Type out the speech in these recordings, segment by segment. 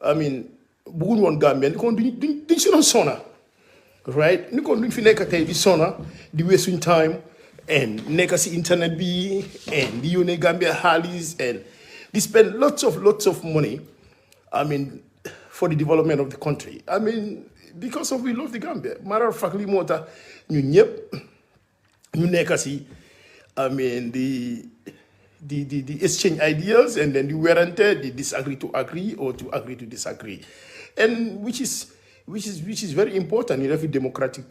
I mean, bugun won Gambia, ni kon duñ si doon sona, right? Ni kon duñ fi nekk tey di sona, di wasting time, and nekk si internet bi, and di yónnee Gambia xaalis, and they spend lots of money, I mean, for the development of the country. I mean, because of we love the Gambia. Matter of fact, li moo tax ñun ñëpp ñu nekk si, I mean, the exchange ideas, and then the werante, the disagree to agree or to agree to disagree, and which is very important in every democratic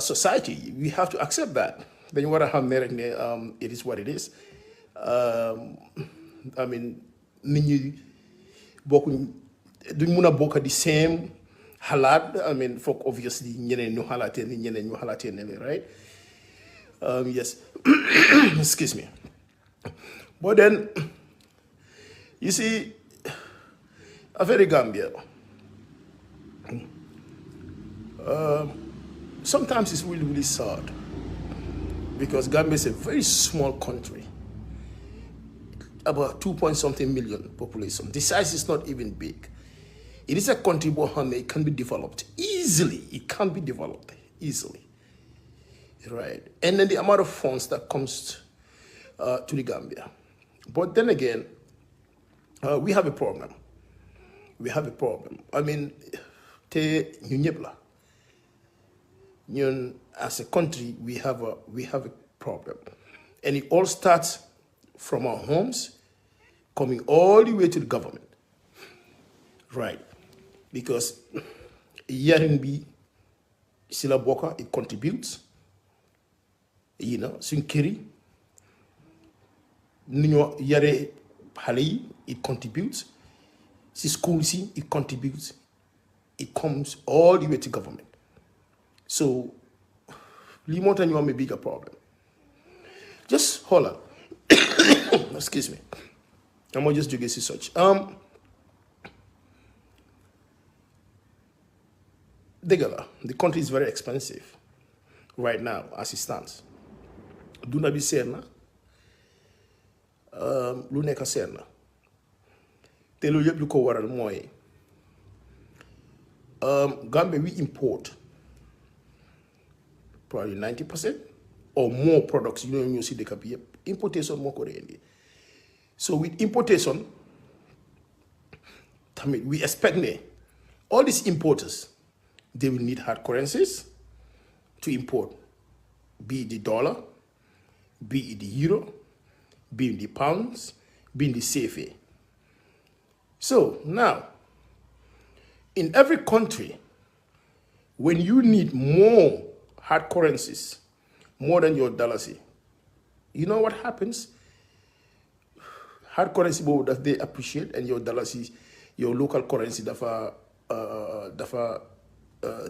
society. We have to accept that. Then you want to have it is what it is. I mean, nit ñi bokkuñ duñ mun a bokk the same xalaat. I mean, foog obviously ñeneen ñu xalaatee ni ñeneen ñu xalaatee ne right. Yes. Excuse me. But then, you see, a very Gambia, sometimes it's really, really sad because Gambia is a very small country, about 2-point-something million population. The size is not even big. It is a country where it can be developed easily. It can be developed easily, right? And then the amount of funds that comes to the Gambia. But then again, we have a problem. We have a problem. I mean, as a country, we have a problem, and it all starts from our homes, coming all the way to the government, right? Because yarin bi sila boka, it contributes. You know, sunkiri. Yare Halei, it contributes. Si school si, it contributes. It comes all the way to government. So, Limota you have a bigger problem. Just hold on. Excuse me. I'm gonna just do this such. The country is very expensive right now as it stands. Do not be saying na. Lu nekk seer na te loolu yëpp lu ko waral mooy Gambia we import probably 90% or more products ñu si dëkk bi yëpp importation moo ko indi. So with importation tamit we expect ne all these importers they will need hard currencies to import, be it the dollar, be it the euro, being the pounds, being the Ceesay. So now, in every country, when you need more hard currencies, more than your dollars, you know what happens? Hard currency that they appreciate, and your dollars, your local currency,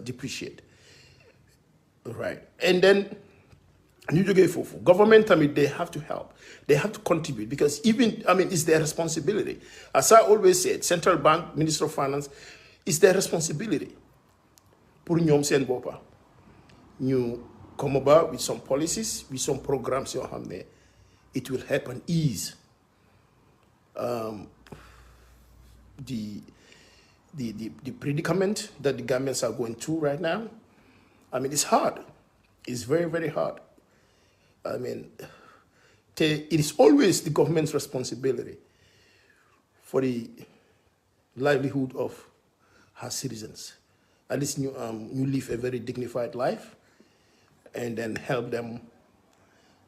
depreciate. Right, and then. Government, I mean, they have to help. They have to contribute because it's their responsibility. As I always said, Central Bank, Minister of Finance, it's their responsibility. Pour ñom sen bopa. You come about with some policies, with some programs, it will help and ease the predicament that the Gambians are going through right now. I mean, it's hard. It's very, very hard. I mean, it is always the government's responsibility for the livelihood of her citizens. At least you live a very dignified life and then help them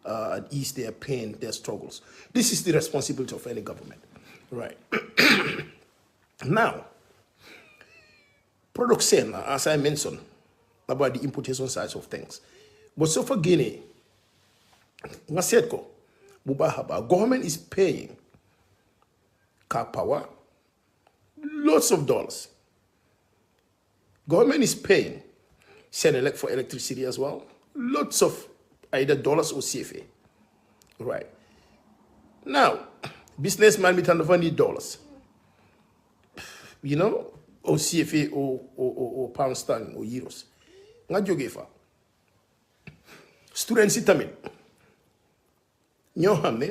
and ease their pain, their struggles. This is the responsibility of any government, right? Now, product sale, as I mentioned, about the importation side of things. But so for Guinea, government is paying car power lots of dollars. Government is paying Senelec for electricity as well, lots of either dollars or CFA. Right. Now, businessman with need dollars. You know, or CFA or pound sterling or euros. Nga joge fa. Students tamit ñoo xam ne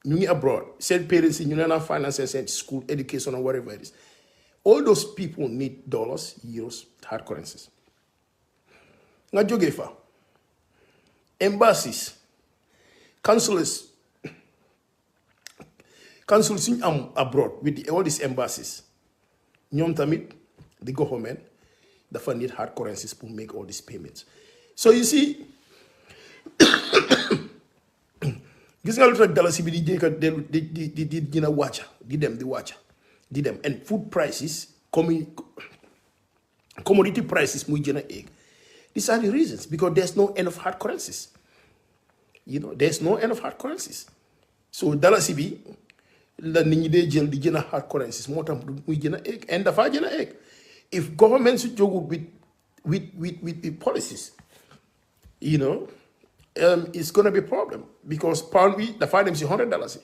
ñu ngi abroad seen parents yi ñu leen a finance seen school education or whatever it is All those people need dollars, euros, hard currencies. Nga jóge fa embassies, consuls suñ am abroad with all these embassies, ñoom tamit the government dafa need hard currencies to make all these payments. So you see, gis nga lu tax dalasi bi di jékka di gën a wàcca di dem and food prices, commodity prices muy gën a egg. These are the reasons, because there's no enough hard currencies. There's no enough hard currencies. So dalasi bi la nit ñi dee jël di gën a hard currencies moo tax muy gën a egg, and dafa gën a egg. If governments jógul with policies, it's going to be a problem, because pound bi dafa dem si $100,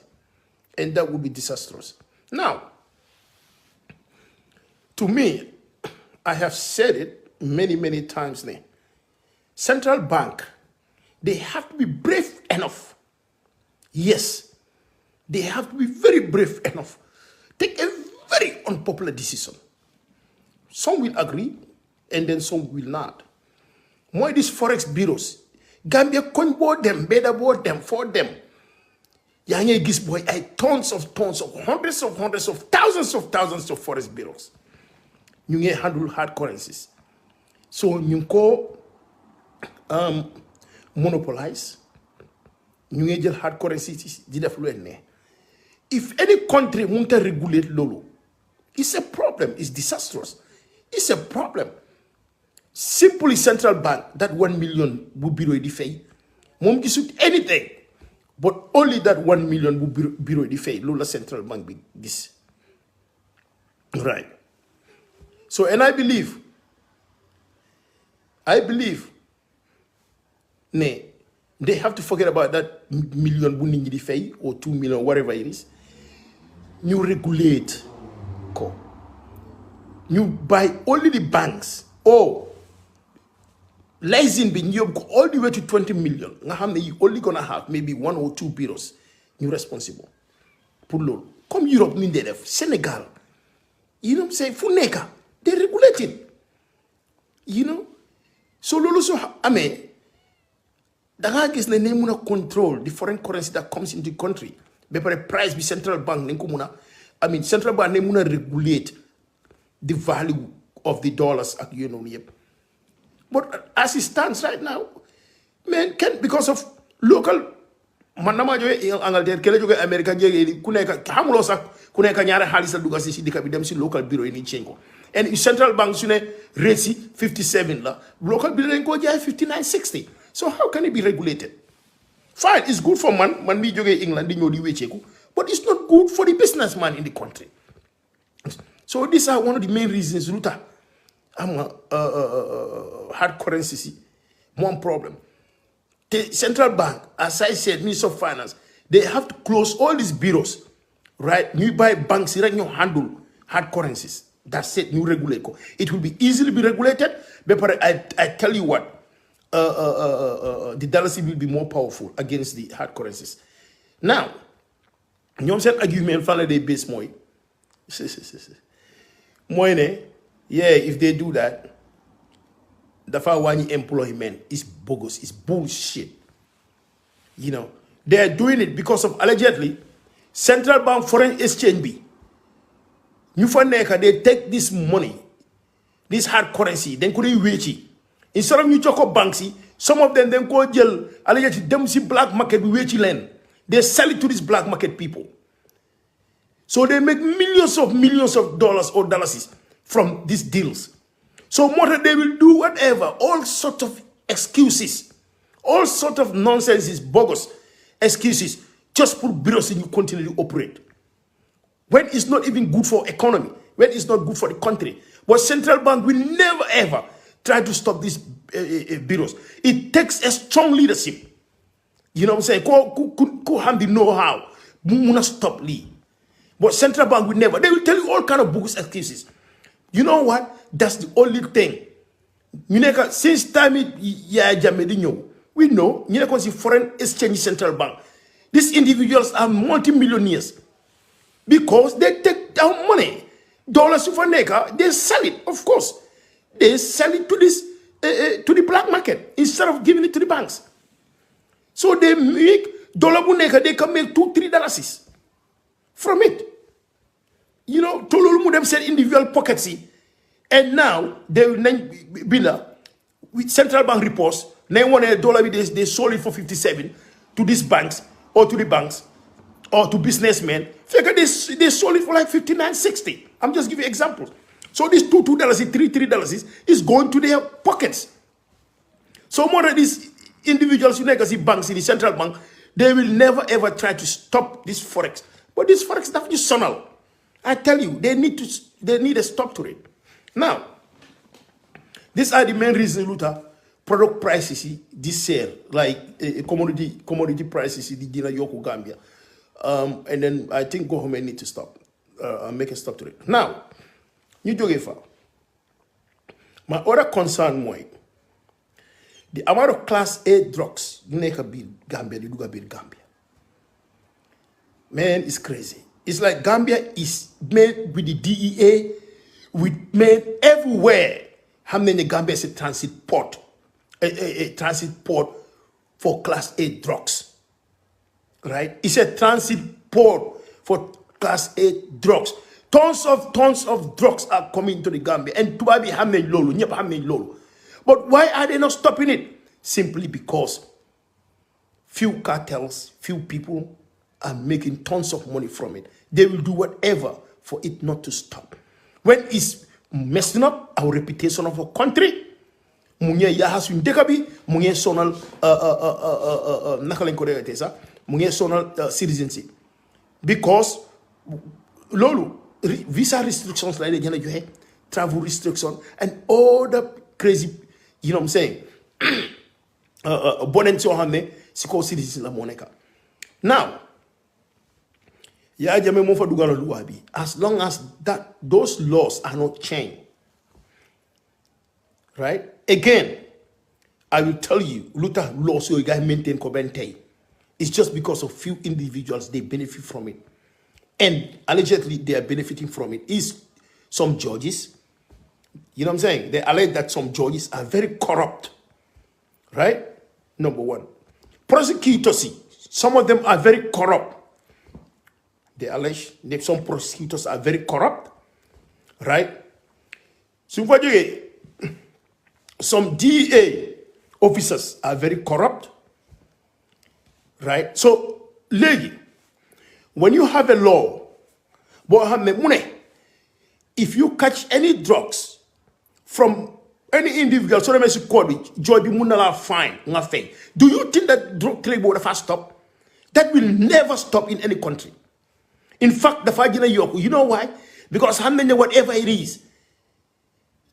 and that would be disastrous. Now, to me, I have said it many times now. Central bank, they have to be brave enough. Yes, they have to be very brave enough. Take a very unpopular decision. Some will agree, and then some will not. More these forex bureaus, Gambia coin board them, better board them, for them. Yang gis boy, tons of, hundreds of thousands of forex bureaus. You can handle hard currencies. So you go monopolize. You can get hard currencies. If any country won't regulate lolo, it's a problem. It's disastrous. It's a problem. Simply central bank, that 1 million would be ready for Mom gisut anything. But only that 1 million would be ready for Lola central bank be this. Right. So, and I believe, they have to forget about that million bunini fay or 2 million, whatever it is. You regulate. You buy only the banks. Or license being you go all the way to 20 million. You only gonna have maybe 1 or 2 bureaus. You're responsible. Pull come Europe, Senegal. You know what I'm saying? Funeka. They regulate it. So lolo so Danga is the name of control the foreign currency that comes into the country. Bepare price be central bank central bank nemuna regulate the value of the dollars at But as it stands right now, man, because of local manama joye Angleterre kele joge America jege kuneka hamulo sax kuneka ñaara xaliss duga ci dika bi dem ci local bureau ni chengo. And central bank sune rate 57 la local bureau dañ ko jaay 59.60. So how can it be regulated? Fine, it's good for man mi joge England di ñoo di wécceku, but it's not good for the businessman in the country. So these are one of the main reasons Ruta hard currency one problem. The central bank, as I said, Minister of Finance, they have to close all these bureaus, right? New buy banks, you handle hard currencies. That's it, new regulate. It will be easily be regulated, but I tell you what, the dollar will be more powerful against the hard currencies. Now, you said argument follow the base more. Yeah, if they do that, the Fawani employment is bogus, it's bullshit. They are doing it because of allegedly central bank foreign exchange be. They take this money, this hard currency, then could wait. Instead of you choco banks, some of them then go jail, allegedly them see black market wait land. They sell it to these black market people. So they make millions of dollars or dollars from these deals. So more they will do whatever, all sorts of excuses, all sorts of nonsense, bogus excuses, just put bureaus in you continue to operate. When it's not even good for economy, when it's not good for the country. But central bank will never ever try to stop these bureaus. It takes a strong leadership. You know what I'm saying? Go have the know-how. Muna stop Lee. But central bank will never. They will tell you all kind of bogus excuses. You know what? That's the only thing. Since time we know the foreign exchange central bank. These individuals are multi-millionaires because they take down money. dollars for neka, they sell it, of course. They sell it to this to the black market instead of giving it to the banks. So they make dollar buneka, they can make $2-3 from it. You know, Tololu them said individual pockets. And now they will with central bank reports, $9 they sold it for 57 to these banks or to the banks or to businessmen. Figure they sold it for like 59, 60. I'm just giving you examples. So this $2, $3 is going to their pockets. So more of these individuals, you know, see banks in the central bank, they will never ever try to stop this forex. But this forex stuff is sonal. I tell you, they need a stop to it. Now, these are the main reasons, Luther, product prices this year, like commodity prices in the Yoko Gambia. And then I think government need to stop, make a stop to it. Now, you do it for. My other concern, the amount of Class A drugs in Gambia, they do Gambia. Man, it's crazy. It's like Gambia is made with the DEA, made everywhere. How many Gambia is a transit port? A transit port for Class A drugs. Right? It's a transit port for Class A drugs. Tons of drugs are coming to the Gambia. And Tubabi Hamen Lolo. But why are they not stopping it? Simply because few cartels, few people are making tons of money from it. They will do whatever for it not to stop. When it's messing up our reputation of our country, munye yahasun dekabi, munye sonal munye sonal citizenship. Because lolu visa restrictions like the travel restrictions and all the crazy, you know what I'm saying? Now, as long as those laws are not changed, right? Again, I will tell you, Luther laws you guys maintain Kobente. It's just because of few individuals they benefit from it, and allegedly they are benefiting from it. Is some judges, you know what I'm saying? They allege that some judges are very corrupt, right? Number one, prosecutors, some of them are very corrupt. They allege that some prosecutors are very corrupt, right? So some DEA officers are very corrupt, right? So, lady, when you have a law, if you catch any drugs from any individual, so let me call it, joy be munala fine, nothing. Do you think that drug trade will ever stop? That will never stop in any country. In fact, the Fajina Yoku, you know why? Because how many, whatever it is,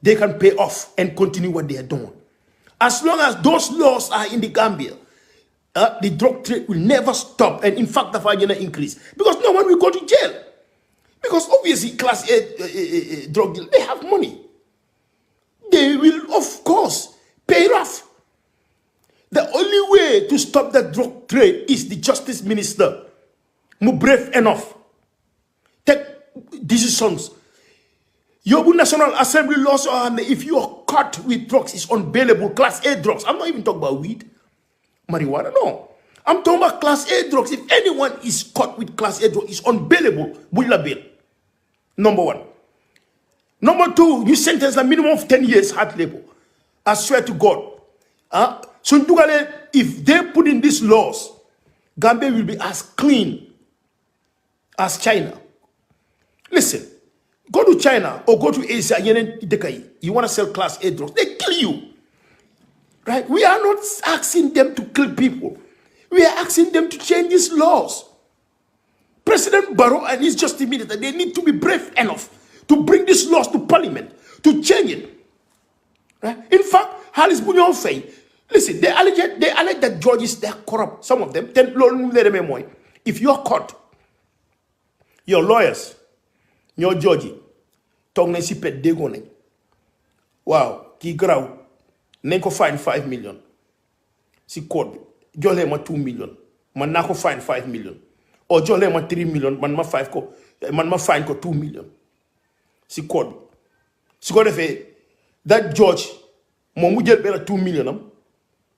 they can pay off and continue what they are doing. As long as those laws are in the Gambia, the drug trade will never stop. And in fact, the Fajina increase. Because no one will go to jail. Because obviously, Class A drug dealers, they have money. They will, of course, pay off. The only way to stop the drug trade is the Justice Minister. Brave enough. Take decisions. Yobu National Assembly laws are, if you are caught with drugs, it's unbailable. Class A drugs. I'm not even talking about weed, marijuana, no. I'm talking about Class A drugs. If anyone is caught with Class A drugs, it's unbailable. Bulla bail. Number one. Number two, you sentence a minimum of 10 years hard labor. I swear to God. So if they put in these laws, Gambia will be as clean as China. Listen, go to China or go to Asia, you want to sell Class A drugs, they kill you. Right? We are not asking them to kill people. We are asking them to change these laws. President Barrow and his Justice Minister, they need to be brave enough to bring these laws to Parliament, to change it. Right? In fact, Halis Bunyon Faye, listen, they allege that judges, they are corrupt. Some of them, if you are caught, your lawyers, your judge, tong si pet degone. Wow, ki graw, nenko fine 5 million. Si code, jole ma 2 million. Man nako fine 5 million. Or jole ma 3 million, man ma fine ko 2 million. si code bi su ko defee that judge moom mu jël benn 2 million am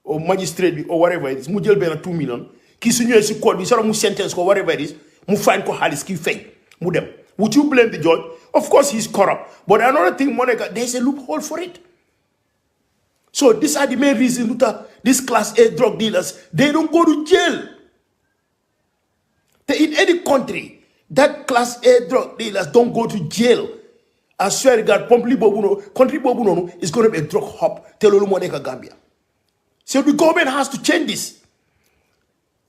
or magistrate bi or whatever it is mu jël benn 2 million kii su ñëwee si code bi sara mu sentence ko whatever it is mu fine ko xaalis kii fay mu dem. Would you blame the judge? Of course he's corrupt, but another thing, Monica, there's a loophole for it. So these are the main reasons these class A drug dealers, they don't go to jail. In any country, that class A drug dealers don't go to jail. I swear to God, country Bobuno is going to be a drug hub. Telolu Monica Gambia. So the government has to change this.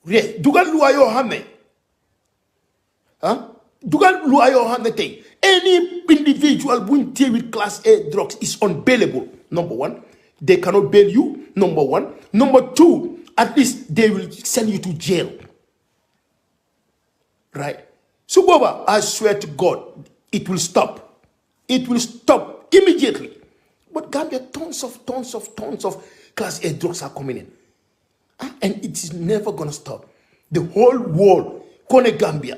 Dugal luayo hame. Huh? Dugal luayo hame thing. Any individual with class A drugs is unbailable. Number one, they cannot bail you. Number one. Number two, at least they will send you to jail. Right? So, Baba, I swear to God, it will stop. It will stop immediately. But Gambia, tons of class A drugs are coming in. And it is never going to stop. The whole world, Gambia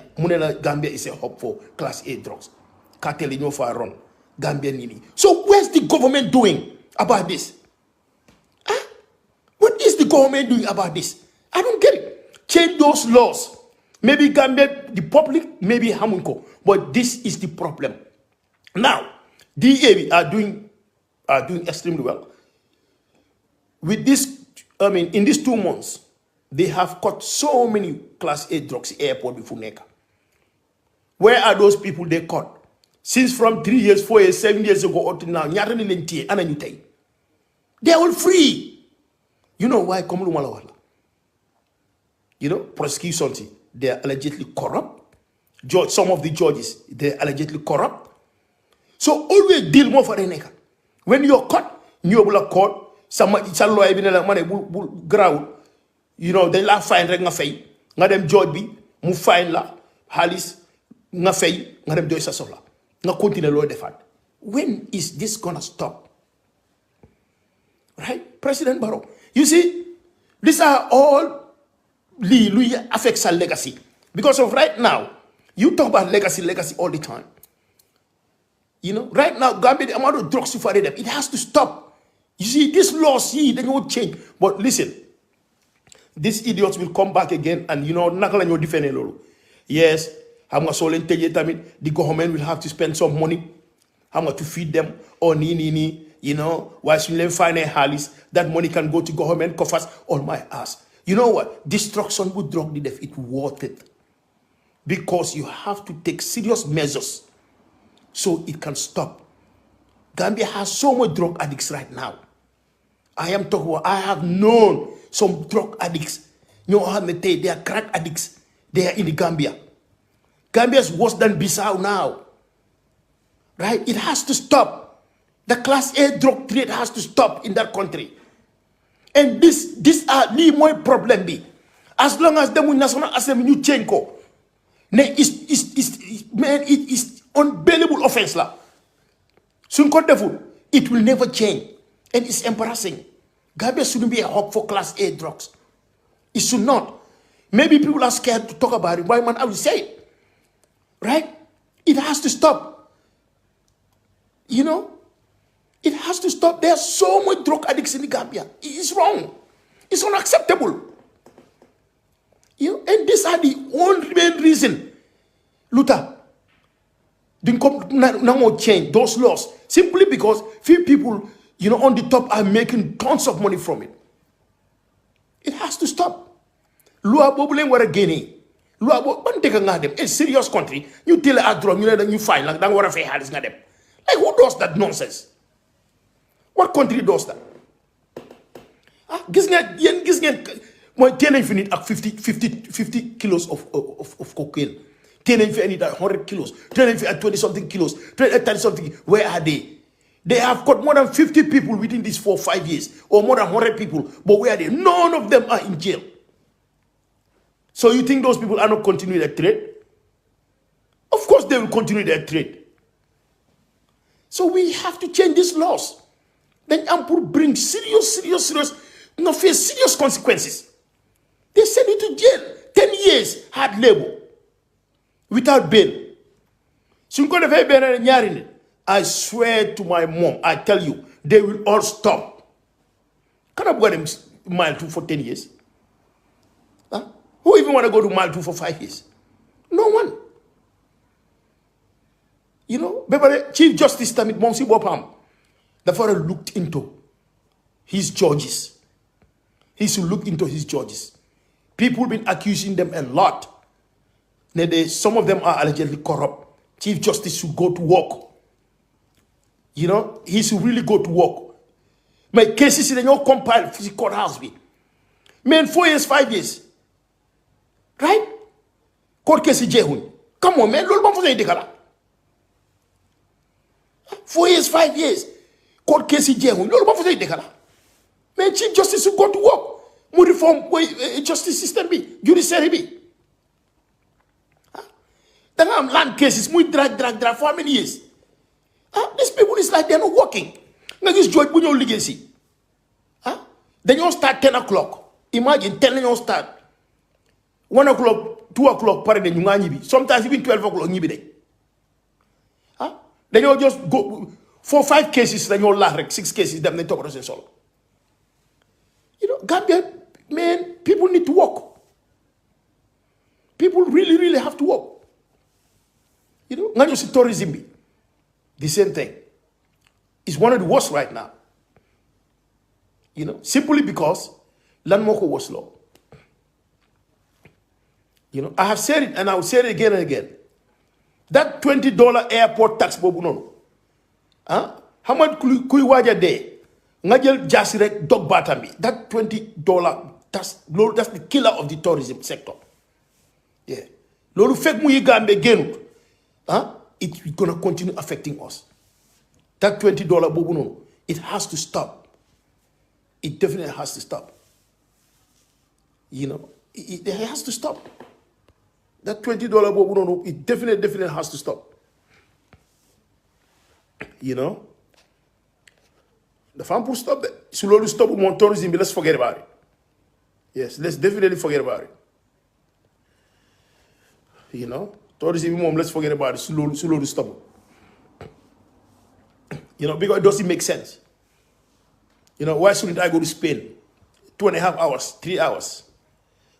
is a hub for class A drugs. Cartel in your run. Gambia Nini. So where's the government doing about this? Huh? What is the government doing about this? I don't get it. Change those laws. Maybe Gambia, the public, maybe Hamunko. But this is the problem. Now, DA are doing extremely well. With this, in these 2 months, they have caught so many class A drugs airport before Neka. Where are those people they caught? Since from 3 years, 4 years, 7 years ago up to now, they are all free. You know why? You know, prosecutions, they are allegedly corrupt. Some of the judges, they are allegedly corrupt. So always deal more for the Neka. When you're caught, you're caught. You know, they la fine rek nga fay nga dem judge bi mu fine la halis nga fay nga dem doy sa soxla nga continuer lo defat. When is this gonna stop? Right? President Barrow, you see, these are all lui affects our legacy. Because of right now, you talk about legacy all the time. You know, right now, Gambia, the amount of drugs you find them, it has to stop. You see, this laws, they won't change. But listen, these idiots will come back again and, you know, nakala defend lolo. Yes, the government will have to spend some money. How much to feed them or you know, why should they find a halis? That money can go to government coffers on my ass. You know what? Destruction with drug death, it's worth it. Because you have to take serious measures so it can stop. Gambia has so much drug addicts right now. I have known some drug addicts. You know, they are crack addicts. They are in the Gambia. Gambia is worse than Bissau now. Right? It has to stop. The class A drug trade has to stop in that country. And this are the more problem be. As long as the National Assembly you change ko, it is unbearable offense la. It will never change. And it's embarrassing. Gambia shouldn't be a hub for class A drugs. It should not. Maybe people are scared to talk about it. Why, man, I will say it. Right? It has to stop. You know? It has to stop. There are so much drug addicts in the Gambia. It's wrong. It's unacceptable. You know? And these are the only main reason. Luther, no more change those laws. Simply because few people, you know, on the top are making tons of money from it. It has to stop. Lua bobuleng wara gene. Lua bo ban deka ngadem. A serious country. You tell a drug, you find like that wara fe halis ngadem. Like who does that nonsense? What country does that? Ah, gis ngeen moy tenen fi nit ak 50 kilos of cocaine. Tenen fi nit ak 100 kilos. Tenen fi at 20 something kilos. 30 something. Where are they? They have got more than 50 people within these 4 or 5 years, or more than 100 people. But where are they? None of them are in jail. So you think those people are not continuing their trade? Of course they will continue their trade. So we have to change these laws. Then Ampur bring serious, no face serious consequences. They send you to jail. 10 years hard labor without bail. So you got to pay I swear to my mom, I tell you, they will all stop. Can I go to mile 2 for 10 years? Huh? Who even want to go to mile 2 for 5 years? No one. You know, but Chief Justice Tamit Momsi Bopam, the father looked into his judges. He should look into his judges. People been accusing them a lot. Some of them are allegedly corrupt. Chief Justice should go to work. You know, he should really go to work. My cases in the compiled for the courthouse. Man, 4 years, 5 years. Right? Court case jehun. Come on, man. 4 years, 5 years. Court case jehun. Man, Chief Justice should go to work. More reform justice system be, judiciary be. Then I'm land cases, we drag for how many years? These people is like they're not working. Now this George Bunyo legacy. Then you start 10 o'clock. Imagine 10 you start. 1 o'clock, 2 o'clock, sometimes even 12 o'clock. Then you just go 4 5 cases, then you laugh 6 cases, then they talk about it. You know, Gambia, man, people need to work. People really, really have to work. You know, not just tourism, the same thing. It's one of the worst right now. You know, simply because Landmoko was low. You know, I have said it and I will say it again and again. That $20 airport tax, Bobuno. How much could you watch a day? Ngajel jasirek dog batami. That $20, that's the killer of the tourism sector. Yeah. Lolu fek mu yigambe genut. It's gonna continue affecting us. That $20 bobuno, it has to stop. It definitely has to stop. You know, it has to stop. That $20 bobuno, it definitely has to stop. You know? The farm will stop that. Slowly stop with tourism, let's forget about it. Yes, let's definitely forget about it. You know? Tourism, let's forget about it. Slowly stop. You know, because it doesn't make sense. You know, why shouldn't I go to Spain? 2.5 hours, 3 hours.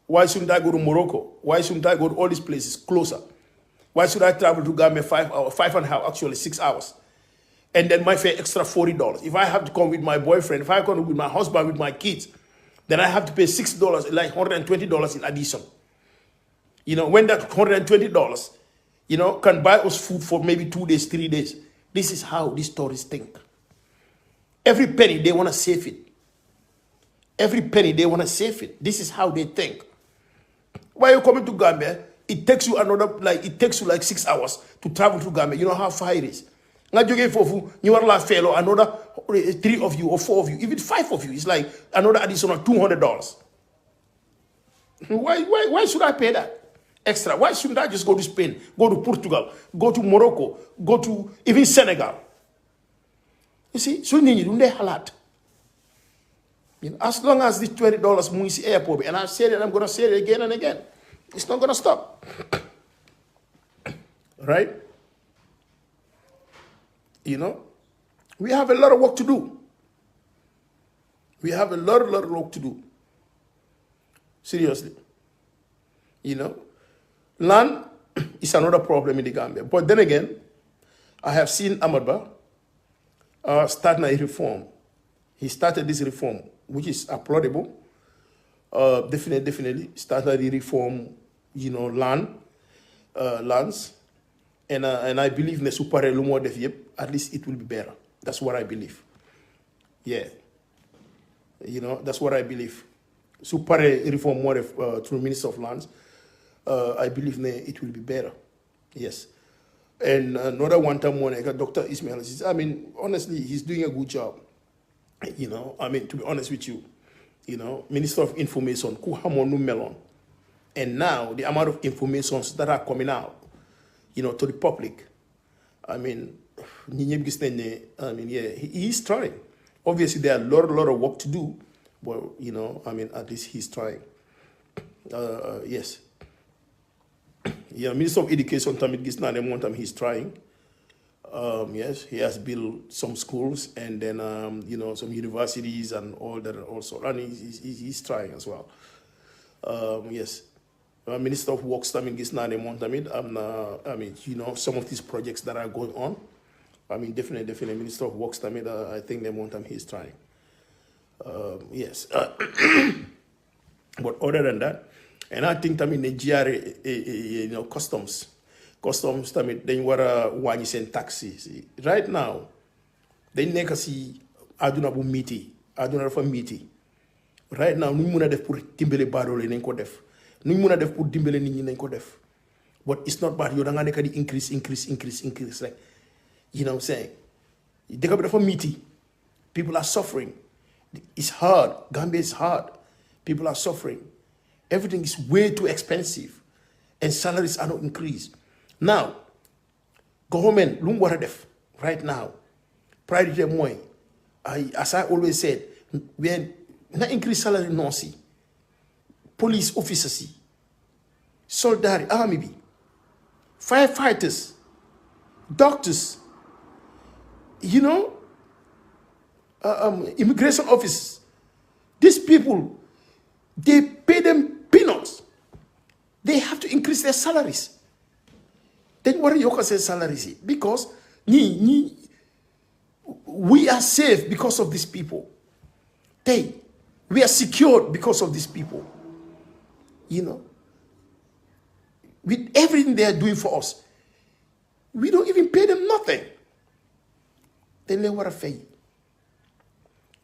Why shouldn't I go to Morocco? Why shouldn't I go to all these places closer? Why should I travel to Gambia 5 hours, 5.5, actually 6 hours? And then my fare extra $40. If I have to come with my boyfriend, if I come with my husband, with my kids, then I have to pay $6, like $120 in addition. You know, when that $120, you know, can buy us food for maybe 2 days, 3 days. This is how these tourists think. Every penny, they want to save it. Every penny, they want to save it. This is how they think. While you're coming to Gambia, it takes you like 6 hours to travel to Gambia. You know how far it is. You are like fellow, another 3 of you or 4 of you, even 5 of you. It's like another additional $200. Why should I pay that extra? Why shouldn't I just go to Spain, go to Portugal, go to Morocco, go to even Senegal? You see, so you need a lot. You know, as long as this $20 Muisi airport, and I've said it, I'm going to say it again and again, it's not going to stop. Right? You know, we have a lot of work to do. We have a lot of work to do. Seriously. You know, land is another problem in the Gambia. But then again, I have seen Amadba start a reform. He started this reform, which is applaudable. Definitely started the reform, you know, lands. And I believe at least it will be better. That's what I believe. Yeah. You know, that's what I believe. Supare reform more through Minister of Lands. I believe it will be better. Yes. And another one time one, Dr. Ismail, I mean, honestly, he's doing a good job. You know, I mean, to be honest with you, you know, Minister of Information, Kuhamonu Melon. And now the amount of informations that are coming out, you know, to the public. I mean, yeah, he's trying. Obviously, there are a lot of work to do, but, you know, I mean, at least he's trying. Yes. Yeah, Minister of Education, he's trying. Yes, he has built some schools and then some universities and all that also, and he's trying as well. Yes, Minister of Works, gis naa ne moom tamit some of these projects that are going on. Definitely, Minister of Works, I think the mountain he's trying. Yes. But other than that, and I think Nigeria, customs, then wara wani sen taxes. Right now, they neka si aduna bu miti, aduna fa miti. Right now, nous muna def pour dimbele badole nañ ko def. Nous muna def pour dimbele nit ñi nañ ko def. But it's not bad. You da nga neka di increase. Like, you know what I'm saying? Deka bi dafa miti. People are suffering. It's hard. Gambia is hard. People are suffering. Everything is way too expensive. And salaries are not increased. Now, government, lu mu war a def right now, priority mooy, as I always said, when na increase salary non si, police officers yi, soldat yi, army bi, firefighters, doctors, immigration officers. These people, they pay them peanuts. They have to increase their salaries. Then what are you say salaries? Because we are safe because of these people. We are secured because of these people. With everything they are doing for us, we don't even pay them nothing. Then they want to pay.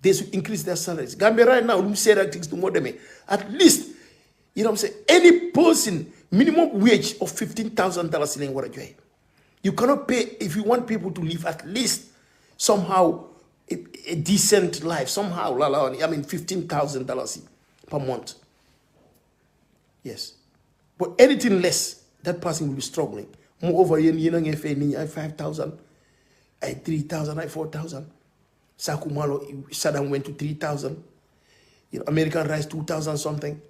They should increase their salaries. Gambia right now, we say that things to more than me. At least, any person, minimum wage of $15,000 in what you cannot pay if you want people to live at least somehow a decent life. Somehow, $15,000 per month. Yes. But anything less, that person will be struggling. Moreover, you know, I 5,000, I 3,000, I 4,000. Sakumalo, Saddam went to 3,000. American rice 2,000 something.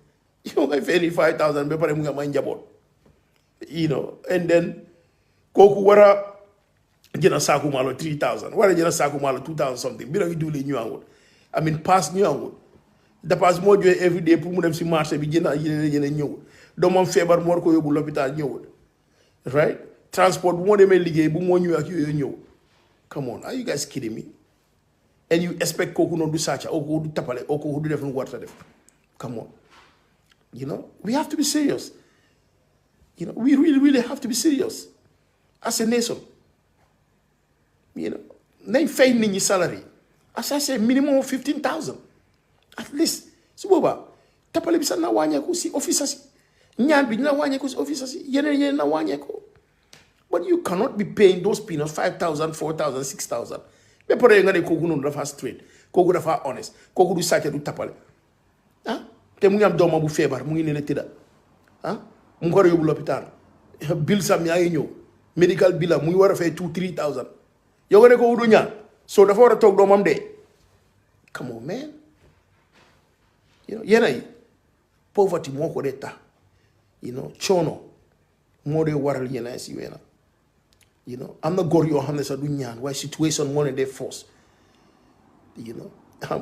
I pay 5,000. And then Koku wara jena Sakumalo 3,000. Wara jena Sakumalo 2,000 something. Bira you do le new past new the pass more every day. Pour them si marché bi jena ñew. Do mom febar mor ko yobul l'hôpital ñew. Right? Transport bu mo démé liggéey bu mo ñew ak yoy ñew. Come on, are you guys kidding me? And you expect Koku no do sacha or go do tapale or go do different water def. Come on. We have to be serious. We really have to be serious as a nation. Name fay nini salary. As I say, minimum of 15,000. At least. So boba, tapale bisa na wanya ko si officers. Nyan bi na wanya ko si officers. Yene na wanya ko. But you cannot be paying those peanuts 5,000, 4,000, 6,000. Me pore ngade Koku no dafa straight. Koku dafa honest. Koku du sacha du tapale. Te mu ngi am doomam bu feebar mu ngi ne la tëdda mu ngi war a yóbbu l'hôpital bill sam yaa ngi ñëw medical bill mu ngi war a fay 2-3,000 yow nga ne ko wudu ñaan so dafa war a toog doomam dee. Come on man, yéena yi poverty moo ko dee tax coono moo dee waral yéena si weena am na góor yoo xam ne sax du ñaan waaye situation moo ne dee force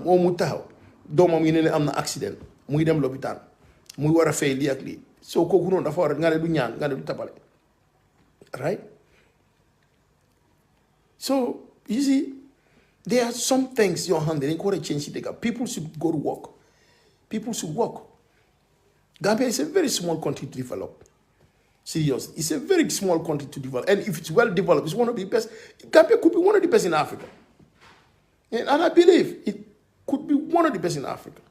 moom mu taxaw doomam yi ne am na accident muy dem l'hôpital muy war a fay lii ak lii soo kooku noonu dafa war a nga ne du ñaan nga ne du tapale, right? So you see there are some things your hand dañ ko war a change the people should go to work. People should work. Gambia is a very small country to develop. Seriously, it's a very small country to develop, and if it's well developed, it's one of the best. Gambia could be one of the best in Africa, and I believe it could be one of the best in Africa.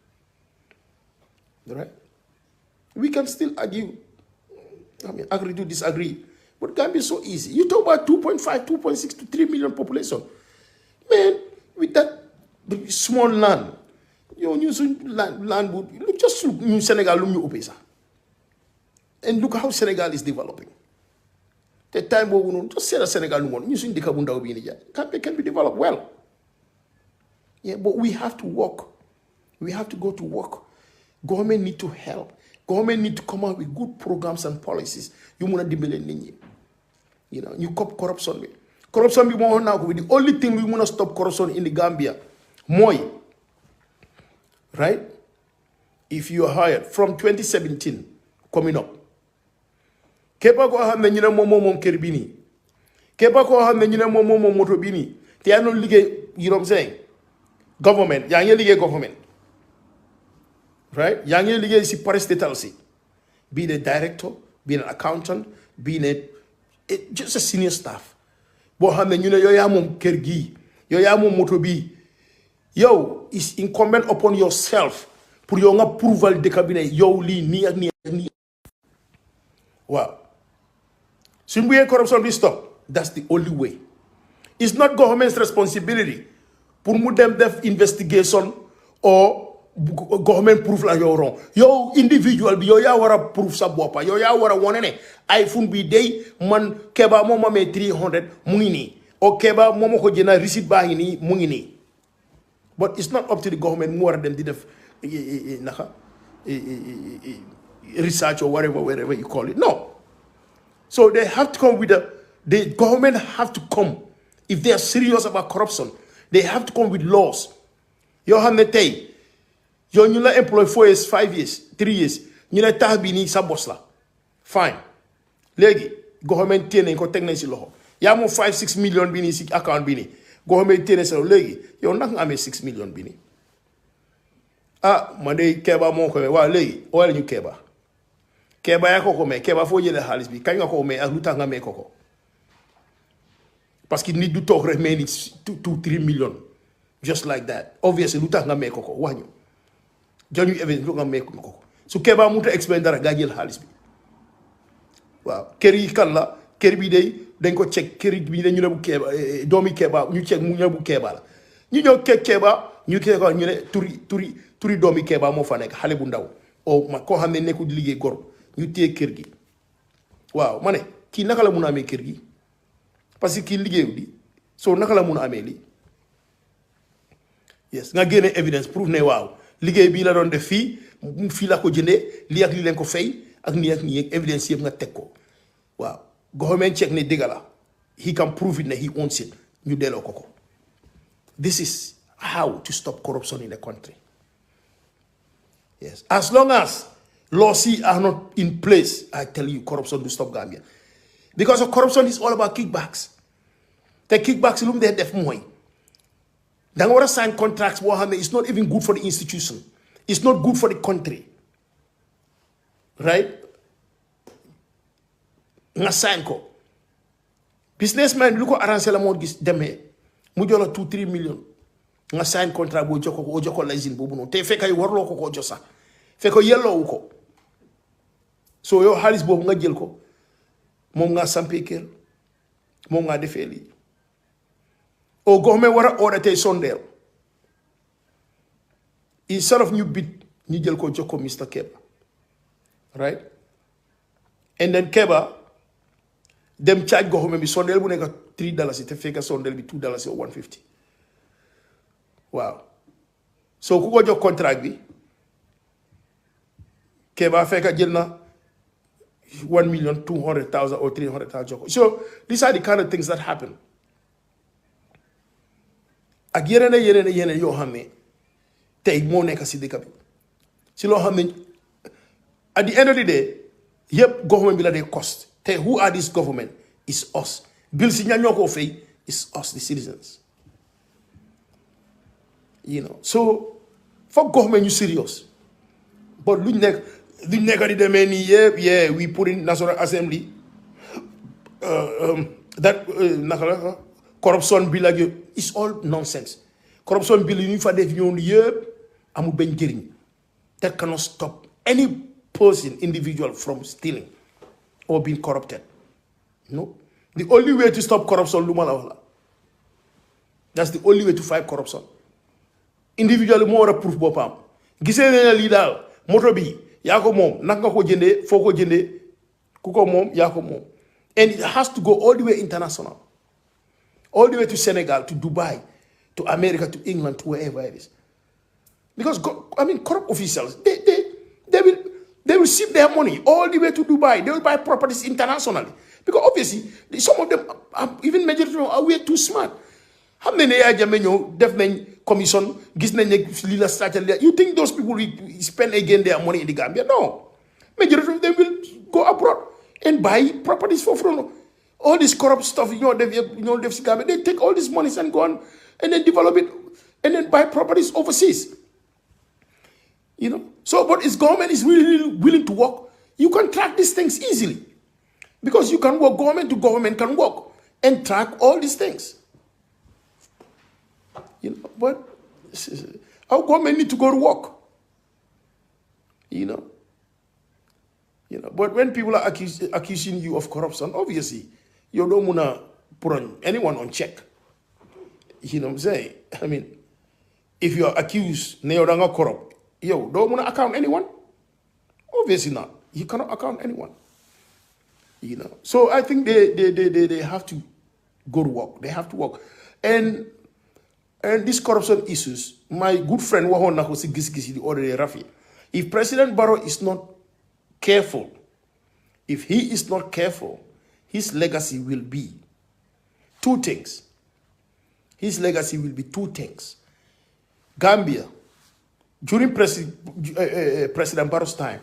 Right? We can still argue. Agree to disagree. But Gambia is so easy. You talk about 2.5, 2.6 to 3 million population. Man, with that small land, land would look just look Senegal, and look how Senegal is developing. The time we just say that Senegal Gambia can be developed well. Yeah, but we have to work. We have to go to work. Government need to help. Government need to come out with good programs and policies. You wanna dimele nini. You cop corruption. corruption bi moo naa ko the only thing we want to stop corruption in the Gambia mooy right if you are hired from 2017 coming up Kebba koo xam ne ñu ne moom kër bi nii Kebba koo xam ne ñu ne moom moto bi nii te yaa noonu liggéey you know what I'm saying government yaa ngi liggéey government right yaa ngi liggéey si parastatal si being a director being an accountant being just a senior staff boo xam ne ñu ne yow yaa moom kër gii yow yaa moom moto bii yow is incumbent upon yourself pour yow nga prouval dëkk bi ne yow lii nii ak nii ak nii waaw suñu buggee corruption bi stop that's the only way it's not government's responsibility pour mu dem def investigation or government proof la yow wrong yow individual bi yow yaa war a proof sa boppa yow yaa war a wone ne iPhone bi day man Kebba moo ma amee 300 mu ngi nii o Kebba moo ma ko jënd receipt baa ngi nii mu ngi nii but it's not up to the government mu war a dem di def naka research or whatever you call it no so they have to come with the government have to come if they are serious about corruption they have to come with laws yoo xam ne tey yow ñu la employ 4 years 5 years 3 years ñu ne tax bi nii sa bos la fine léegi government téye nañ ko teg nañ si loxo yaa moom 5-6 million bi nii si account bi nii government téye nañ si loxo léegi yow naka nga amee 6 million bi nii ah man de Kebba moo ko mee waaw léegi wala ñu Kebba yaa ko mee Kebba foo jëlee xaalis bi kañ nga ko mee ak lu tax nga mee ko parce que nit du toog rek mee ni 2-3 million just like that obviously lu tax nga mee ko wax ñu jox ñu événement lu nga mee ko su Kebba mënut a explain dara gaa jël xaalis bi waaw kër yi kan la kër bi day dañ ko check kër bi dañu ne bu Kebba doomi Kebba ñu check mu ne bu Kebba la ñu ñëw kek Kebba ñu ne turi doomi Kebba moo fa nekk xale bu ndaw o ma koo xam ne nekkul di liggéey gor ñu téye kër gi waaw ma ne kii naka la mun a amee kër gi parce que kii liggéeyu di soo naka la mun a amee lii yes nga génne evidence proof ne waaw liggéey bii la doon def fii la ko jëndee lii ak lii leen ko fay ak nii ak nii evidence yëpp nga teg ko waaw government check ne dëgg la he can prove it ne he owns it ñu delloo ko this is how to stop corruption in the country yes as long as laws are not in place I tell you corruption will stop Gambia because corruption is all about kickbacks te kickbacks lu mu dee def mooy da nga war a sign contracts boo xam ne it's not even good for the institution it's not good for the country right nga sign ko businessman lu ko arrangé la moo gis demee mu jox la 2-3 million nga sign contract boo jox ko jox ko lésine boobu noonu te fekk ay warloo ko jox sax fekk yelloowu ko so yow xaalis boobu nga jël ko moom nga sampee kër moom nga defee lii o government war a auditee sondeel instead of ñu bit ñu jël ko jox ko Mr. Kebba right and then Kebba dem charge government bi sondeel bu nekk $3 te fekk sondeel bi $2 or $1.50 waaw so ku ko jox contract bi Kebba fekk jël na 1,200,000 or 300,000 jox ko so these are the kind of things that happen ak yeneen yoo xam ne tey moo nekk si dëkk bi si loo xam ne at the end of the day yëpp government bi la dee cost te who are this government is us bill si ña ñoo koo fay is us the citizens so for government ñu serious but luñ nekk di demee nii yëpp we put in National Assembly that naka la corruption bill ak yooyu it's all nonsense corruption bill yi ñu fa def ñoom yëpp amul benn njëriñ that cannot stop any person individual from stealing or being corrupted no the only way to stop corruption lu ma la wax la that's the only way to fight corruption individual moo war a proof boppam gisee ne lii daal moto bi yaa ko moom naka nga ko jëndee foo ko jëndee ku ko moom yaa ko moom and it has to go all the way international all the way to Senegal to Dubai to America to England to wherever it is because corrupt officials they will They will ship their money all the way to Dubai. They will buy properties internationally. Because obviously, some of them, even majority of them, are way too smart. How many commission? You think those people will spend again their money in the Gambia? No. Majority of them will go abroad and buy properties for free. All this corrupt stuff, they take all these monies and go on and then develop it and then buy properties overseas. So, but if government is really willing to work, you can track these things easily. Because you can work, government to government can work and track all these things. But our government need to go to work. But when people are accusing you of corruption, obviously, you don't want to put anyone on check. You know what I'm saying? I mean, if you are accused, you're not corrupt, don't want to account anyone? Obviously not. You cannot account anyone. So I think they have to go to work. They have to work. And these corruption issues, my good friend Wahon Nakosi Gisi the other day, Rafi, if President Barrow is not careful, if he is not careful, his legacy will be two things. His legacy will be two things. Gambia, during President Barrow's time,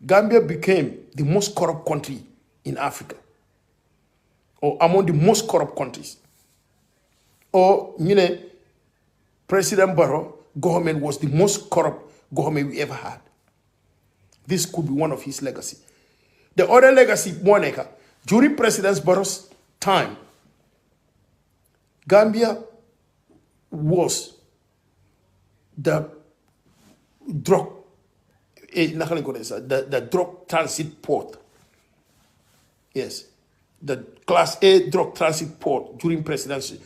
Gambia became the most corrupt country in Africa, or among the most corrupt countries. Or, President Barrow government was the most corrupt government we ever had. This could be one of his legacy. The other legacy, Moneka, during President Barrow's time, Gambia was the drug transit port. Yes, the Class A drug transit port during President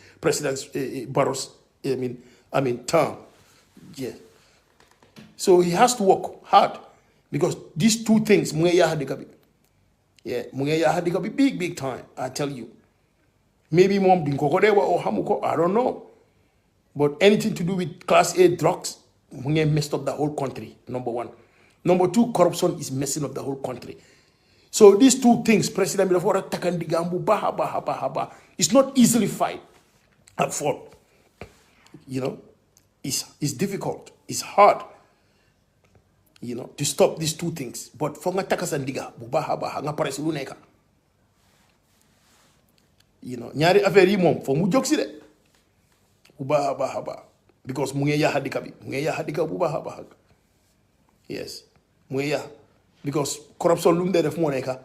Barrow's term. Yeah. So he has to work hard because these two things, big time. I tell you, maybe mom dinkokodewa or hamuko, I don't know, but anything to do with Class A drugs, messed up the whole country. Number one. Number two, corruption is messing up the whole country. So these two things, President Milafora Takandigambu, Baha, it's not easily fought. It's difficult. It's hard, to stop these two things. But for Takasandiga, Baha, Ngaparesuluneka. Nyari affaire mom for mu joxide. Baha. Because Mungeya Hadika Bubaha. Yes. Because corruption lum de def mo neka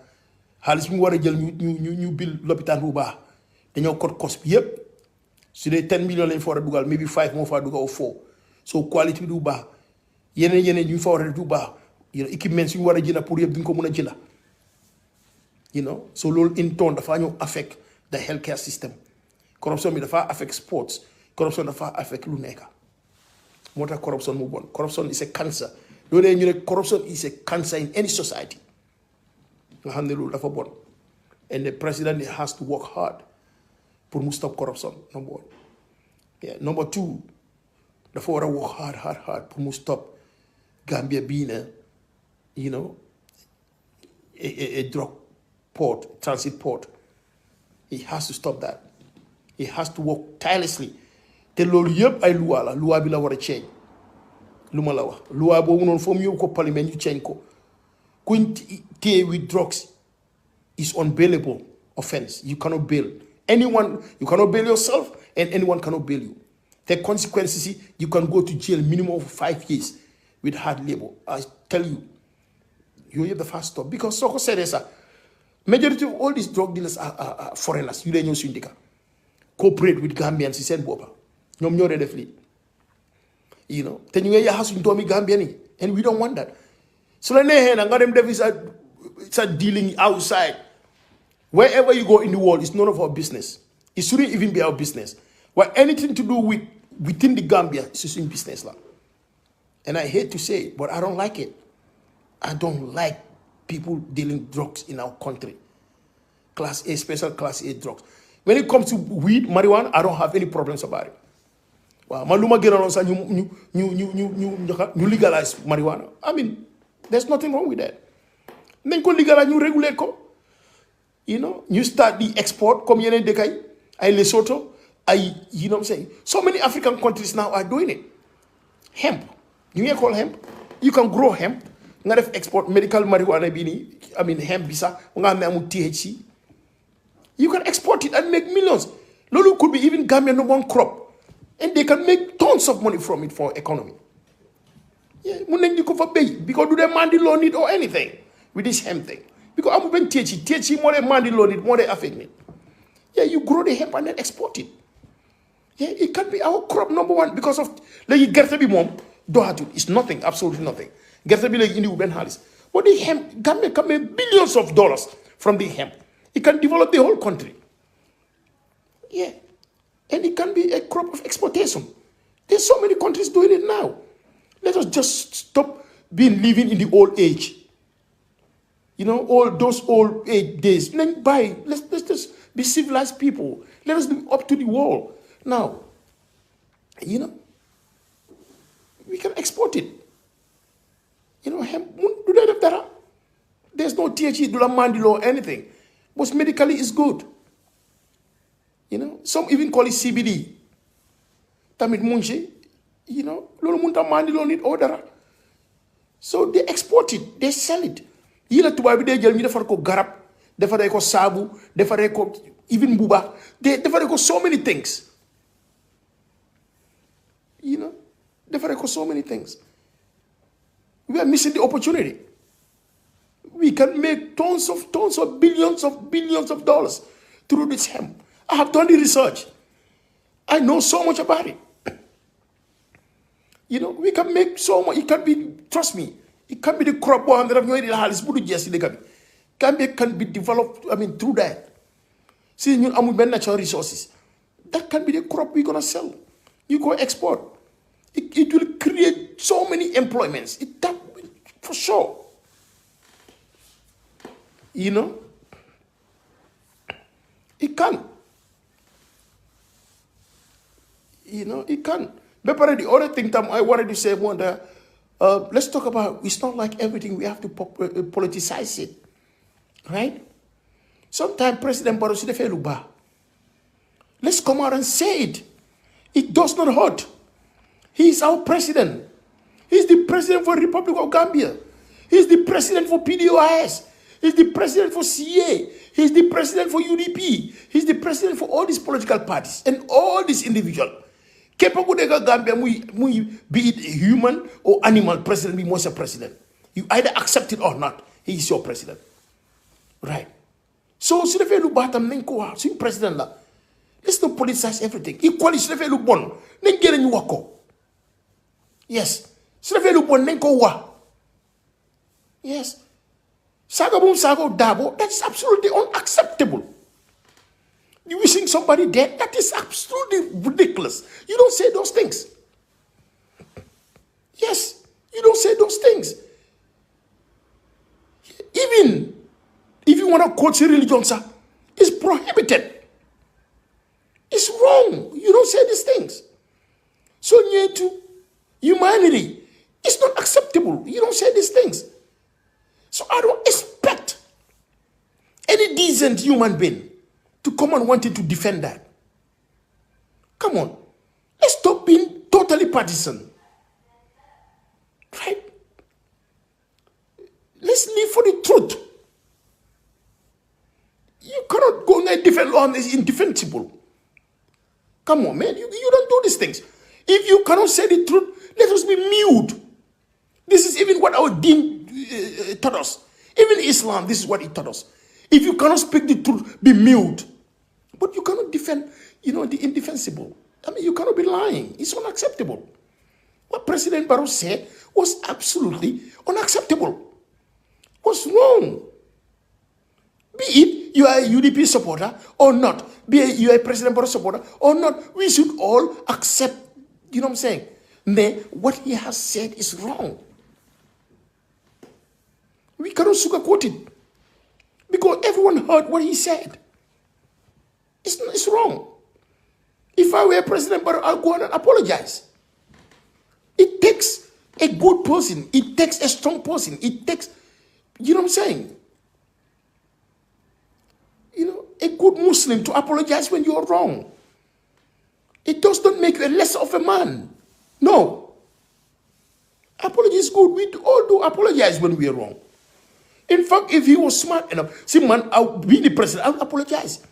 xaliss mu wara jël ñu bil l'hôpital bu baax dañoo code cost yépp su dé 10 millions lañ fa wara dugal maybe 5 mo fa dugal or 4 so quality du baax yeneen ñu fa wara du baax equipment suñu wara jëna pour yépp duñ ko mëna jëla so lol in turn dafa ñu affect the healthcare system. Corruption mi dafa affect sports, corruption dafa affect lu neka mota corruption mu bon. Corruption is a cancer. Corruption is a cancer in any society. And the president has to work hard to stop corruption. Number one. Yeah. Number two, the father work hard to stop Gambia being a drug port, transit port. He has to stop that. He has to work tirelessly. The law bila wara change. Lumalawa. Loi bobu non fom yob ko parliament you change ko. Quinty with drugs is unbailable offense. You cannot bail anyone. You cannot bail yourself, and anyone cannot bail you. The consequences, you can go to jail minimum of 5 years with hard labor. I tell you, you have the first stop because Soko said this. Majority of all these drug dealers are foreigners. You don't know Syndika. Cooperate with Gambians. He said, "Boba, ñom ñoo def li." Then you have to Gambian, and we don't want that. So then it's a dealing outside. Wherever you go in the world, it's none of our business. It shouldn't even be our business. Well, anything to do with within the Gambia, it's just in business. And I hate to say it, but I don't like it. I don't like people dealing drugs in our country. Class A, special Class A drugs. When it comes to weed, marijuana, I don't have any problems about it. Wow, maluma gënalon sa ñu legalize marijuana. I mean, There's nothing wrong with that. Nañ ko ligala ñu regulate ko. You know, you start the export comme yeneen dëkk yi ay Lesotho ay you know what I'm saying. So many African countries now are doing it. Hemp. You hear call hemp? You can grow hemp. Nga def export medical marijuana bi ni I mean hemp bi sax nga am amu THC. You can export it and make millions. Lolo could be even Gambia no one crop. And they can make tons of money from it for economy. Yeah, because do they mandi loan it or anything with this hemp thing? Because I'm going to teach more than mandi loan it, more than affect it. Yeah, you grow the hemp and then export it. Yeah, it can be our crop number one because of like you get to be mom, it's nothing, absolutely nothing. Get to be like in the urban Harris. But the hemp Gambia can make billions of dollars from the hemp. It can develop the whole country. Yeah. And it can be a crop of exportation. There's so many countries doing it now. Let us just stop living in the old age. You know, all those old age days. Let's just be civilized people. Let us be up to the world. Now, you know, we can export it. You know, hemp, do they have that? There's no THC, mandilo or anything. But medically it's good. You know, some even call it CBD. Tamit munche, you know, lolo munta mandilo need order. So they export it, they sell it. Yila tuba bi de jël ñu defar ko garab, defare ko sabu, defare ko even buba. They defare ko so many things. You know, defare ko so many things. We are missing the opportunity. We can make tons of billions of dollars through this hemp. I have done the research. I know so much about it. You know, we can make so much. It can be, trust me, it can be the crop 100 of Gambia can be developed, I mean, through that. See, you know, natural resources. That can be the crop we're going to sell. You go export. It will create so many employments. That for sure. You know, it can. You know, it can. But the other thing I wanted to say, let's talk about, it's not like everything we have to politicize it. Right? Sometimes President Barrow should have. Let's come out and say it. It does not hurt. He is our president. He's the president for the Republic of Gambia. He's the president for PDOIS. He's the president for CA. He's the president for UDP. He's the president for all these political parties and all these individuals. Kebba Gambia, be it human or animal, president be most a president. You either accept it or not. He is your president. Right. So, si refe lu batam nen ko wa, si president la. Let's not politicize everything. Equally, si refe lu bon, nen gere ñu wako. Yes. Si refe lu bon nen ko wa. Yes. Saga boom, saga dabo, that's absolutely unacceptable. You wishing somebody dead, that is absolutely ridiculous. You don't say those things. Yes, you don't say those things. Even if you want to quote religion, sir, it's prohibited. It's wrong. You don't say these things. So near to humanity, it's not acceptable. You don't say these things. So I don't expect any decent human being to come and wanting to defend that. Come on. Let's stop being totally partisan. Right? Let's live for the truth. You cannot go and defend law is indefensible. Come on, man. You don't do these things. If you cannot say the truth, let us be mute. This is even what our deen taught us. Even Islam, this is what it taught us. If you cannot speak the truth, be mute. But you cannot defend, you know, the indefensible. I mean, you cannot be lying. It's unacceptable. What President Barrow said was absolutely unacceptable. What's wrong? Be it you are a UDP supporter or not, be it you are a President Barrow supporter or not, we should all accept, you know what I'm saying? What he has said is wrong. We cannot sugarcoat it. Because everyone heard what he said. It's wrong. If I were President Barrow, I'll go on and apologize. It takes A good person, it takes a strong person. It takes, you know what I'm saying? You know, a good Muslim to apologize when you are wrong. It does not make you a less of a man. No. Apology is good. We all do apologize when we are wrong. In fact, if he was smart enough, see man, I'll be the president, I'll apologize.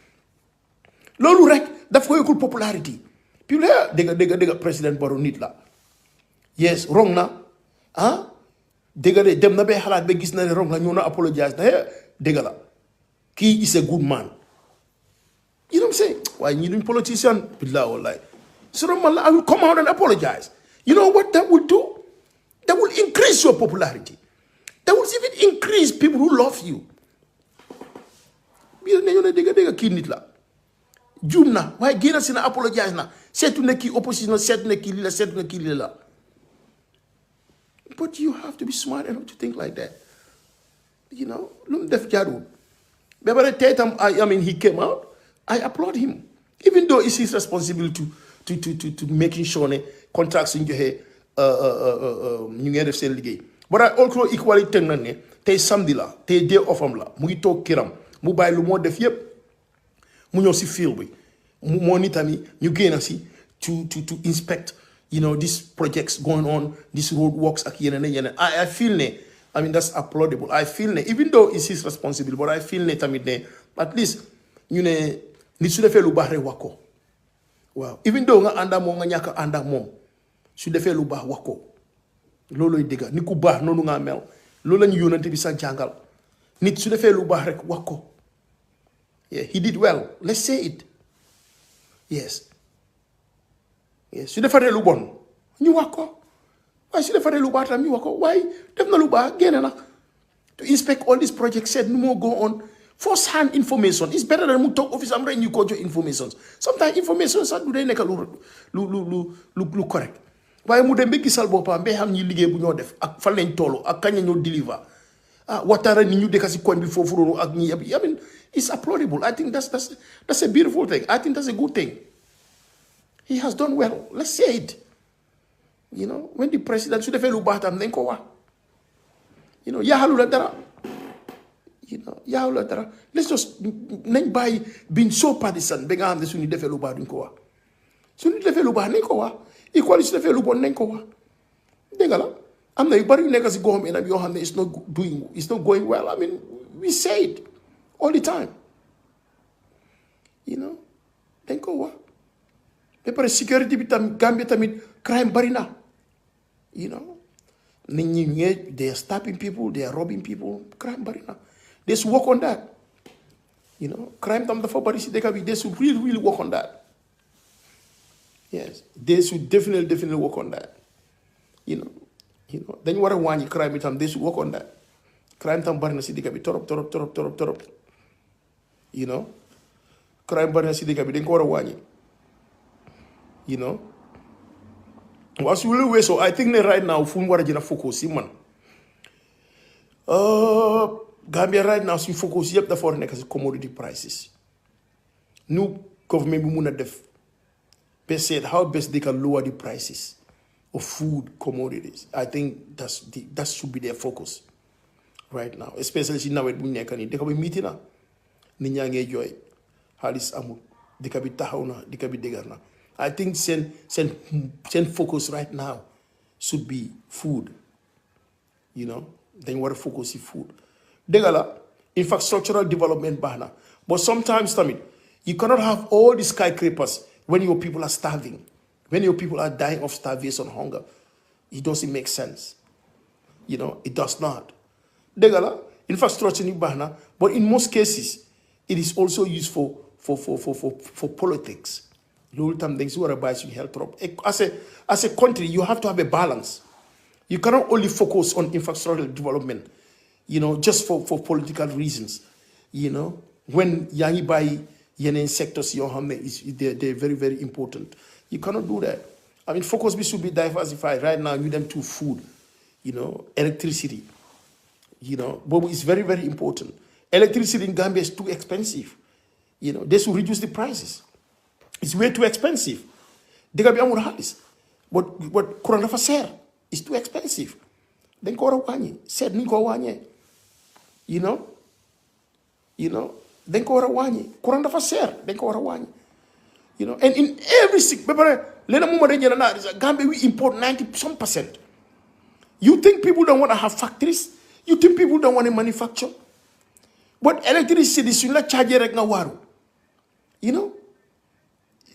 Lolu rek, daf ko yokul popularity. People here, dega president Barrow nit la. Yes, wrong na. Huh? Dega de dem na be halat be gis na wrong na ñu na apologize na dega la. He is a good man. You know what I'm saying? Why you need politician? So I will come out and apologize. You know what that will do? That will increase your popularity. That will even increase people who love you. Jumna, why gina sina apologize na? Setu neki opposition, setu neki lila, setu neki lila. But you have to be smart enough to think like that. You know, lum def jaru. But by the time I mean he came out, I applaud him. Even though it's his responsibility to making sure ne contracts in your hair ñu ngeen def seen liggéey. But I also equally teg na ne tey samedi la tey day off am la mu ngi toog kiram mu bàyyi lu moo def yépp mu ñëw si field bi moo ni tamit ñu génn si to inspect, you know, these projects going on, these road works ak yeneen. I feel ne, I mean that's applaudable. I feel ne, even though it's his responsibility, but I feel ne tamit ne at least ñu ne nit su defee lu baax rek wax ko. Waaw, even though nga ànda moom nga ñàkk ànda moom su defee lu baax wax ko looloy dëgga ni ku baax noonu nga mel loolu lañu yónnante bi sa jàngal nit su defee lu baax rek wax ko. Yeah, he did well, let's say it. Yes su defaree lu bon ñu wax ko waaye su defaree lu baax tam ñu wax ko waaye def na lu baax génne na to inspect all these projects said no more go on. First-hand information is better than mu talk office am rek ñu ko jox information. Sometimes information sax du day nekk lu correct waaye mu dem ba gisal boppam ba xam ñi liggéey bu ñoo def ak fan lañ tollu ak kañ ñoo deliver waxtaara ni ñu dëkk si koñ bi foofu noonu ak ñi yëpp. I mean it's applaudable. I think that's a beautiful thing. I think that's a good thing. He has done well. Let's say it. You know, when the president su defee lu baax tam nañ ko wax. You know, yaaxalu la dara. You know, yaaxalu la dara. Let's just nañ bàyyi being so partisan ba nga xam ne suñu defee lu baax duñ ko wax. Suñu defee lu baax nañ ko wax. Equally su defee lu bon nañ ko wax. Dégg la am na yu bari yu nekk si goxam enam yoo xam ne it's not going well. I mean we say it all the time. You know, dañ ko wax. Ba pare sécurité bi tam Gambia tamit crime bari na. You know, nit ñi they are stabbing people, they are robbing people, crime bari na. They should work on that. You know, crime tam dafa bari si dëkk bi, they should really work on that. Yes, they should definitely work on that. You know, dañu war a wàññi crime tam, they should work on that. Crime tam bari na si dëkk bi torop. You know, crime bari na si dëkk bi dañ ko war a wàññi. You know, was really way so I think that right now fu mu war a jëna focus si man Gambia right now suñu focus yëpp dafa war a nekk si commodity prices. New government bi mun a def they said how best they can lower the prices of food commodities. I think that should be their focus right now, especially si nawet bu ñu nekk nii dëkk bi miiti na nit ñaa ngee jooy xaalis amul dëkk bi taxaw na dëkk bi dëgër na. I think send focus right now should be food. You know, then what focus is food. Degala, infrastructural development bahna. But sometimes, you cannot have all the skyscrapers when your people are starving, when your people are dying of starvation, hunger. It doesn't make sense. You know, it does not. Degala, infrastructure ni bahna, but in most cases, it is also used for politics. As a country, you have to have a balance. You cannot only focus on infrastructural development, you know, just for political reasons. You know, when yangi buy yenen sectors they're very, very important. You cannot do that. I mean, focus should be diversified. Right now, you them to food, you know, electricity. You know, but it's very, very important. Electricity in Gambia is too expensive. You know, they should reduce the prices. It's way too expensive. They can be amul halis. But Quran dafa seer. it's too expensive. Then ko wara wañi set ni ko wañe. You know, then ko wara wañi. Courant dafa ser, then ko wara wañi. You know, and in every sick Gambia we import 90% You think people don't want to have factories? You think people don't want to manufacture? But electricity is not charging like waru. You know?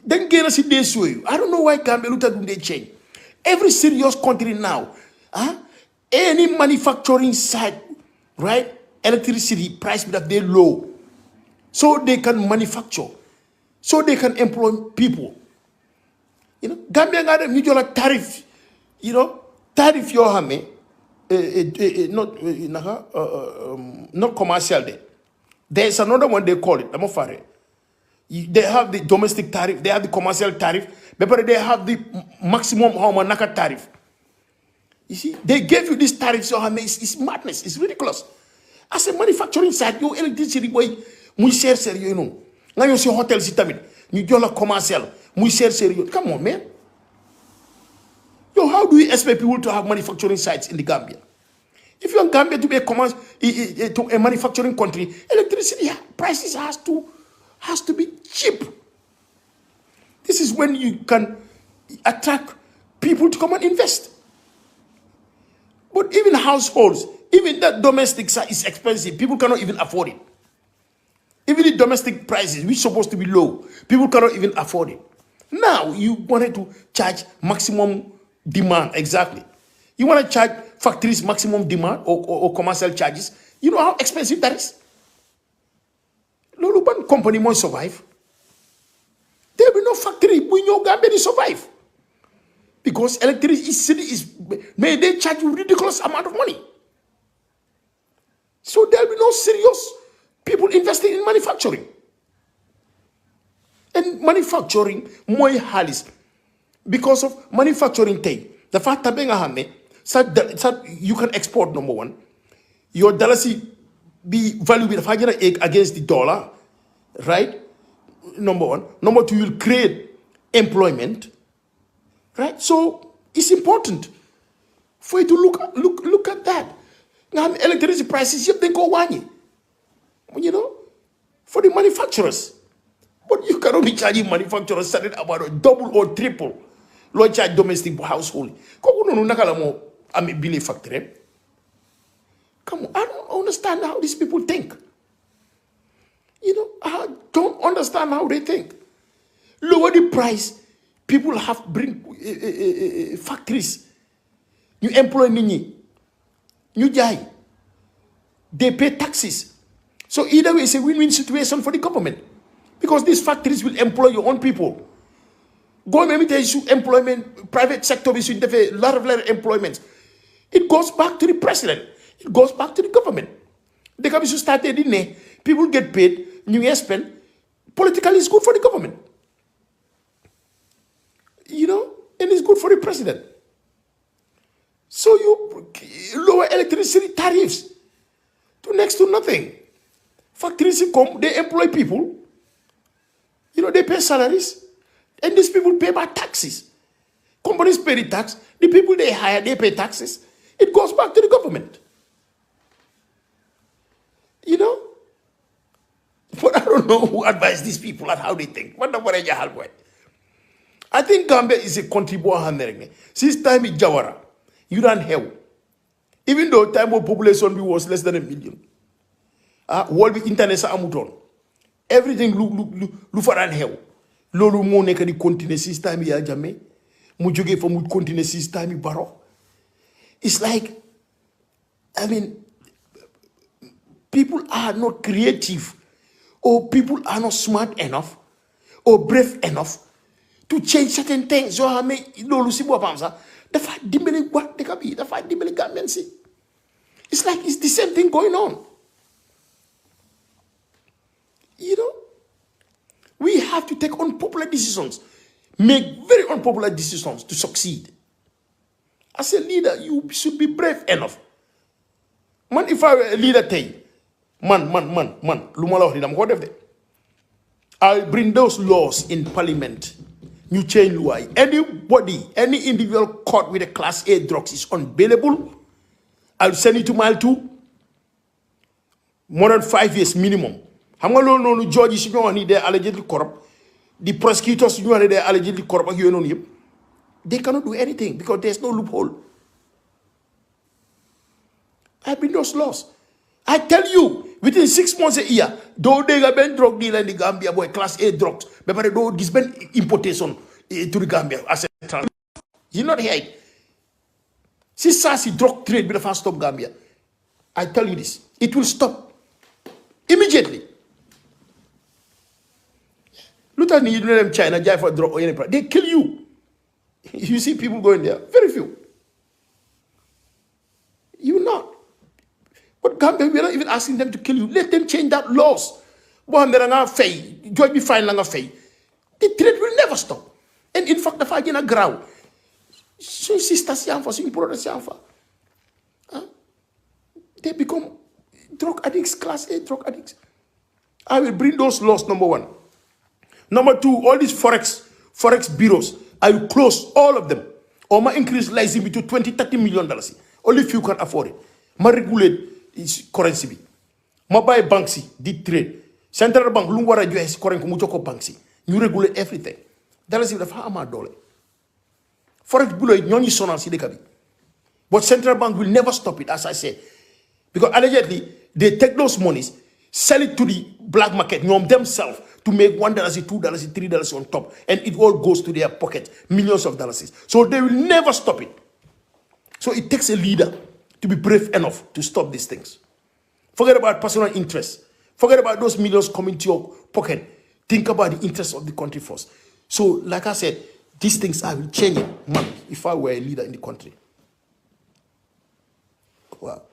Then get us this way. I don't know why Gambia look at they change. Every serious country now, any manufacturing site, right? Electricity price that they low. So they can manufacture. So they can employ people. You know, Gambia got a mutual tariff. You know, tariff your hame, not commercial day. There's another one they call it. They have the domestic tariff, they have the commercial tariff, but they have the maximum naka tariff. You see, they gave you this tariff, so it's madness, it's ridiculous. As a manufacturing site, you electricity boy, muy cher you know. Now you see hotel sitamit, you jola commercial, muy cher serious. Come on, man. Yo, how do we expect people to have manufacturing sites in the Gambia? If you want Gambia to be a manufacturing country, electricity prices has to be cheap. This is when you can attract people to come and invest. But even households, even that domestic side is expensive. People cannot even afford it. Even the domestic prices, which are supposed to be low, people cannot even afford it. Now, you wanted to charge maximum demand, exactly. You want to charge factories maximum demand or commercial charges. You know how expensive that is? Luluban company won't survive. There will be no factory. We know Gambia to survive. Because electricity is, may they charge you ridiculous amount of money. So there will be no serious people investing in manufacturing. And manufacturing, more halis. Because of manufacturing thing, the fact that you can export, number one. Your dollar be valued against the dollar, right? Number one. Number two, you'll create employment, right? So it's important for you to look at that. Now, electricity prices, you think go one, you know, for the manufacturers. But you cannot be charging manufacturers starting about a double or triple low charge domestic household. Factory. Come on, I don't understand how these people think. You know, I don't understand how they think. Lower the price, people have bring factories. You employ nini. You jai. They pay taxes. So either way, it's a win-win situation for the government. Because these factories will employ your own people. Government issue employment, private sector issue a lot of employment. It goes back to the president. It goes back to the government. The government started in there. People get paid. New spend. Politically, it's good for the government. You know, and it's good for the president. So you lower electricity tariffs to next to nothing. Factories come, they employ people. You know, they pay salaries. And these people pay by taxes. Companies pay the tax. The people they hire, they pay taxes. It goes back to the government. You know? But I don't know who advise these people and how they think. I think Gambia is a country born. Since time in Jawara, you don't have. Even though time of population was less than 1 million. World internet amuton. Everything look for an hell. Lolu mo nek di continuer système ya jamais mu joge fa mu continuer système baro. It's like, I mean, people are not creative or people are not smart enough or brave enough to change certain things. So I mean, lolu si bopam sa dafa dimbali wat deka bi dafa dimbali Gambian si. It's like it's the same thing going on. You know? We have to take unpopular decisions, make very unpopular decisions to succeed. As a leader, you should be brave enough. Man, if I were a leader, I'll bring those laws in parliament New chain luai. Anybody, any individual caught with a class A drugs is unbailable. I'll send it to mile 2. More than 5 years minimum. How long no judges you know they allegedly corrupt? The prosecutors you know they allegedly corrupt. You know they cannot do anything because there's no loophole. I've been those laws. I tell you, within 6 months a year, though they have been drug dealer in the Gambia, boy, class A drugs, but though this been importation to the Gambia as a trans. You not hear it. Ceesay drug trade will first stop Gambia. I tell you this, it will stop immediately. Look at you them China, Jai for drug or any price. They kill you. You see people going there, very few. You not. But Gambia, we're not even asking them to kill you. Let them change that laws. Judge me fine lang fay. The trade will never stop. And in fact, the fight in a ground. So sisters yanfa, so brothers yanfa. They become drug addicts, class A drug addicts. I will bring those laws, number 1. Number 2, all these forex bureaus, I will close all of them. Or my increase licensing to $20-30 million. Only few can afford it. My regulate is currency. My buy banks, did trade. Central bank, lumwara US currency, muchoko banks. You regulate everything. That is the $5 forex bureau, nyoni sonal si dekabi. But central bank will never stop it, as I said. Because allegedly, they take those monies, sell it to the black market, themselves, to make $1, $2, $3 on top. And it all goes to their pocket, millions of dollars. So they will never stop it. So it takes a leader to be brave enough to stop these things. Forget about personal interests. Forget about those millions coming to your pocket. Think about the interests of the country first. So, like I said, these things I will change it, man, if I were a leader in the country. Wow.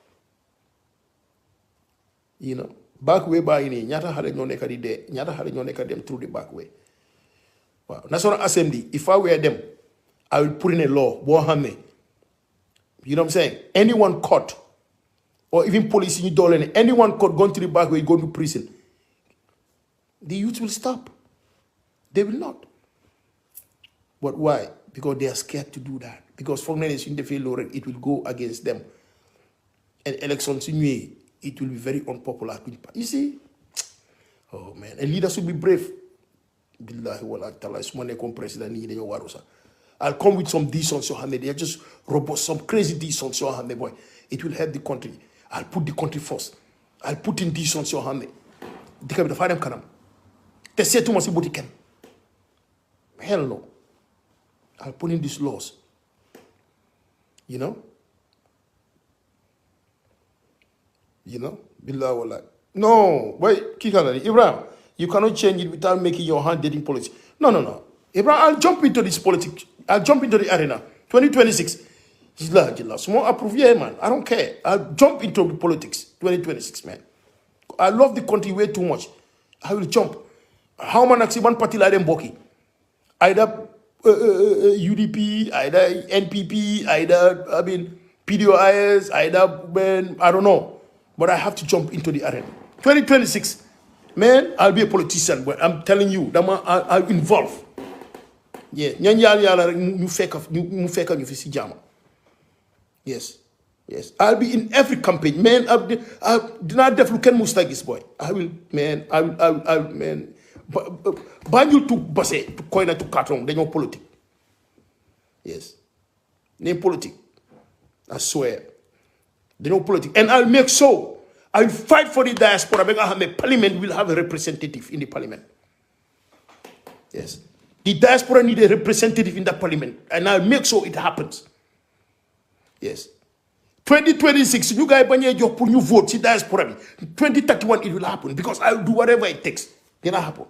You know, back way by any nyata hale nyoneka di de, nyata hale nyoneka them through the back way. Wow. National Assembly, if I were them, I will put in a law, you know what I'm saying? Anyone caught, or even police in Dolan, anyone caught going to the back way, going to prison, the youth will stop. They will not. But why? Because they are scared to do that. Because from the nation, it will go against them. And elections, it will be very unpopular. You see? Oh man, and leaders will be brave. Billahi wala ta'ala, president. I'll come with some decent on they are just robust, some crazy decent on boy. It will help the country. I'll put the country first. I'll put in decent on they. They can find them kanam. They say too much about it. Hell no. I'll put in these laws. You know? You know? Billah wala. No, wait, Ibrahim, you cannot change it without making your hand dating politics. No. Ibrahim, I'll jump into this politics. I'll jump into the arena. 2026. Small approve, yeah, man. I don't care. I'll jump into the politics. 2026, man. I love the country way too much. I will jump. How man actually one party like them Boki? Either UDP, either NPP, either PDOIS, either I don't know. But I have to jump into the arena. 2026, man, I'll be a politician. But I'm telling you, that man, I'll involve. Yeah, yes. I'll be in every campaign, man. I'll not def look at this boy. I will, man. I'll man. Banjul to Basse, to Koina to Katong, they know politics. Yes. Name politics. I swear. They know politics. And I'll make sure I'll fight for the diaspora because the parliament will have a representative in the parliament. Yes. The diaspora need a representative in the parliament. And I'll make sure it happens. Yes. 2026, you guys put new vote, see diaspora. 2031, it will happen because I'll do whatever it takes. It'll happen.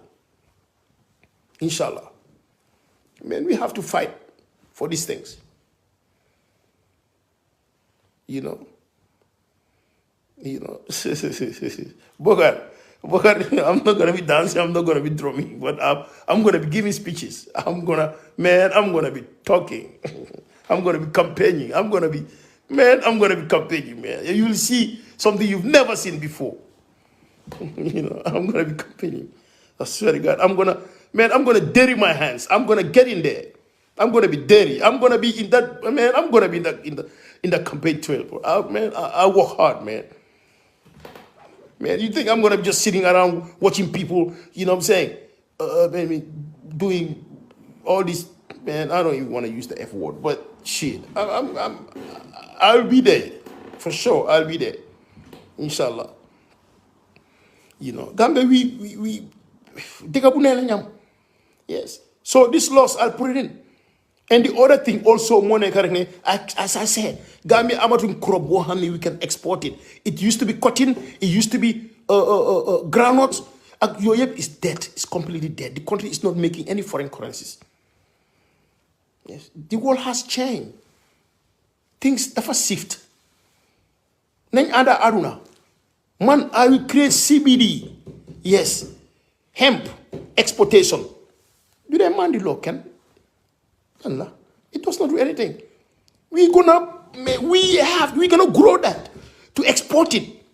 Inshallah. Man, we have to fight for these things. You know. Bogart, I'm not going to be dancing, I'm not going to be drumming, but I'm going to be giving speeches. I'm going to be talking. I'm going to be campaigning. I'm going to be campaigning, man. You'll see something you've never seen before. I'm going to be campaigning. I swear to God, man, I'm gonna dirty my hands. I'm gonna get in there. I'm gonna be dirty. I'm gonna be in that, man. I'm gonna be in the campaign trail, bro. I work hard, man. Man, you think I'm gonna be just sitting around watching people? You know what I'm saying? Maybe doing all this, man. I don't even want to use the F word, but shit, I'll be there for sure. I'll be there, inshallah. You know, Gambia, we yes. So this loss, I'll put it in. And the other thing also, as I said, Gambia amatun crop we can export it. It used to be cotton, it used to be groundnuts. Yoyep is dead, it's completely dead. The country is not making any foreign currencies. Yes. The world has changed. Things dafa shift. Nang ada aruna. Man, I will create CBD. Yes. Hemp exportation. Do they man the law, Ken? It does not do anything. We're gonna grow that to export it.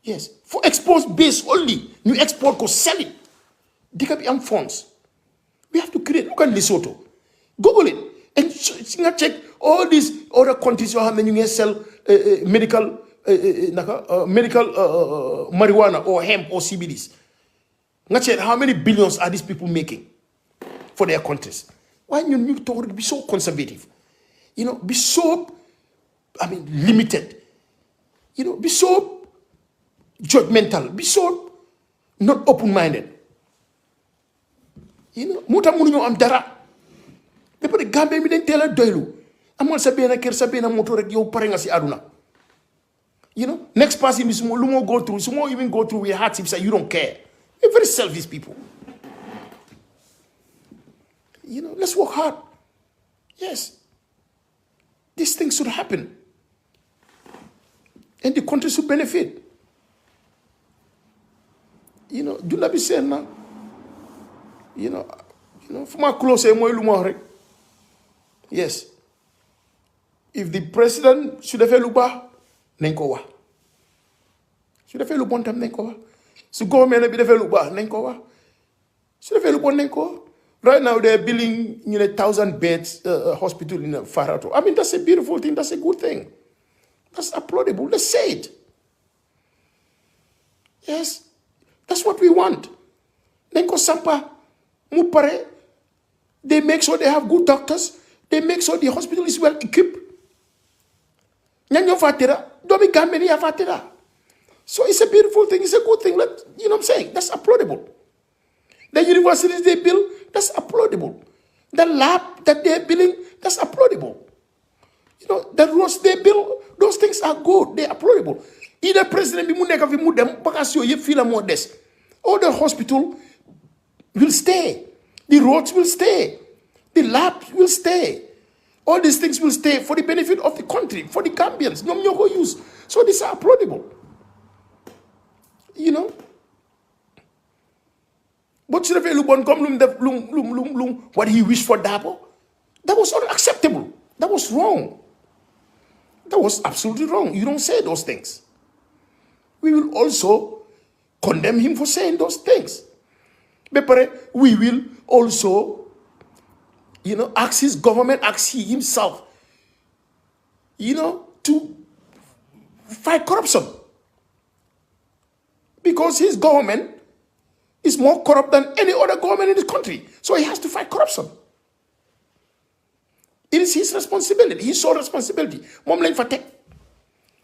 Yes. For export base only. New export go sell it. They can be funds. We have to create. Look at Lesotho. Google it. And check all these other countries where you can sell medical marijuana or hemp or CBDs. Check how many billions are these people making for their countries. Why you talk to be so conservative? You know, be so, limited. You know, be so judgmental. Be so not open-minded. You know, muta munu am dara. People the Gambia mi den tela doylu. Amol sa bena ker sa bena moto rek yow pare nga si aduna. You know, next person is more go through, some more even go through with hardships that you don't care. You're very selfish people. You know, let's work hard. Yes. These things should happen. And the country should benefit. You know, do not be saying now. You know, for my close yes. If the president should have luba, nenkowa. Should have luba tam nenkowa. So government be have luba nenkowa. Should have luba nenkowa. Right now they're building 1,000 beds hospital in Farato. I mean, that's a beautiful thing. That's a good thing. That's applaudable. Let's say it. Yes, that's what we want. Nenko Sampa, Mupare, they make sure they have good doctors. They make sure the hospital is well equipped. Nyanyo Fatira, Domi Gambeni Fatira. So it's a beautiful thing. It's a good thing. You know what I'm saying? That's applaudable. The universities they build, that's applaudable. The lab that they're building, that's applaudable. You know, the roads they build, those things are good. They're applaudable. Either president be muneka vi mudem bakasio ye feel more des. Or the hospital will stay. The roads will stay. The labs will stay. All these things will stay for the benefit of the country, for the Gambians. No nyoko use. So these are applaudable. You know. But what he wished for Dabo, that was unacceptable. That was wrong. That was absolutely wrong. You don't say those things. We will also condemn him for saying those things. But we will also, ask his government, ask he himself, to fight corruption. Because his government is more corrupt than any other government in this country. So he has to fight corruption. It is his responsibility, his sole responsibility.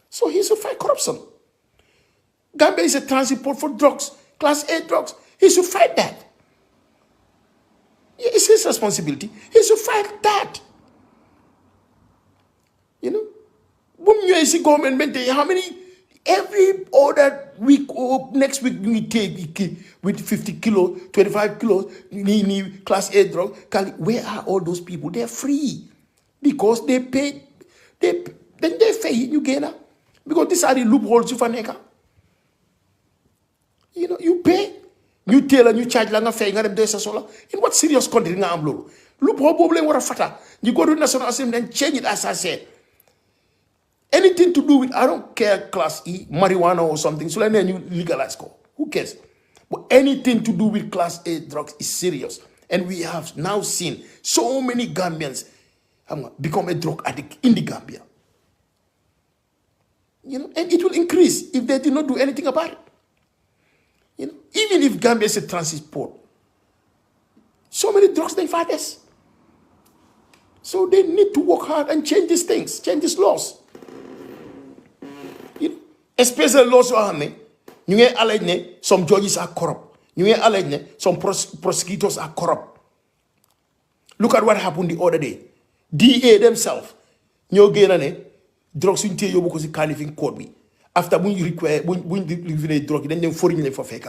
So he should fight corruption. Gambia is a transit port for drugs, class A drugs. He should fight that. It's his responsibility. He should fight that. When you see government, how many, every other week or next week, we take with 50 kilos, 25 kilos, class A drug. Where are all those people? They're free. Because they pay, then they pay you gain. Because these are the loopholes you find. You pay, you tell and you charge lang fay nga dem de sa sola. In what serious country nga am lolu? Loophole problem wara fata. You go to National Assembly and change it as I said. Anything to do with, I don't care, class E, marijuana or something, so then you legalize go. Who cares? But anything to do with Class A drugs is serious. And we have now seen so many Gambians become a drug addict in the Gambia. And it will increase if they do not do anything about it. Even if Gambia is a transit port, so many drugs they fight us. So they need to work hard and change these things, change these laws. Especially laws some judges are corrupt. Some prosecutors are corrupt. Look at what happened the other day. DA themselves, drugs in Canifing court. After when you require when you drug, then they foreign for fake,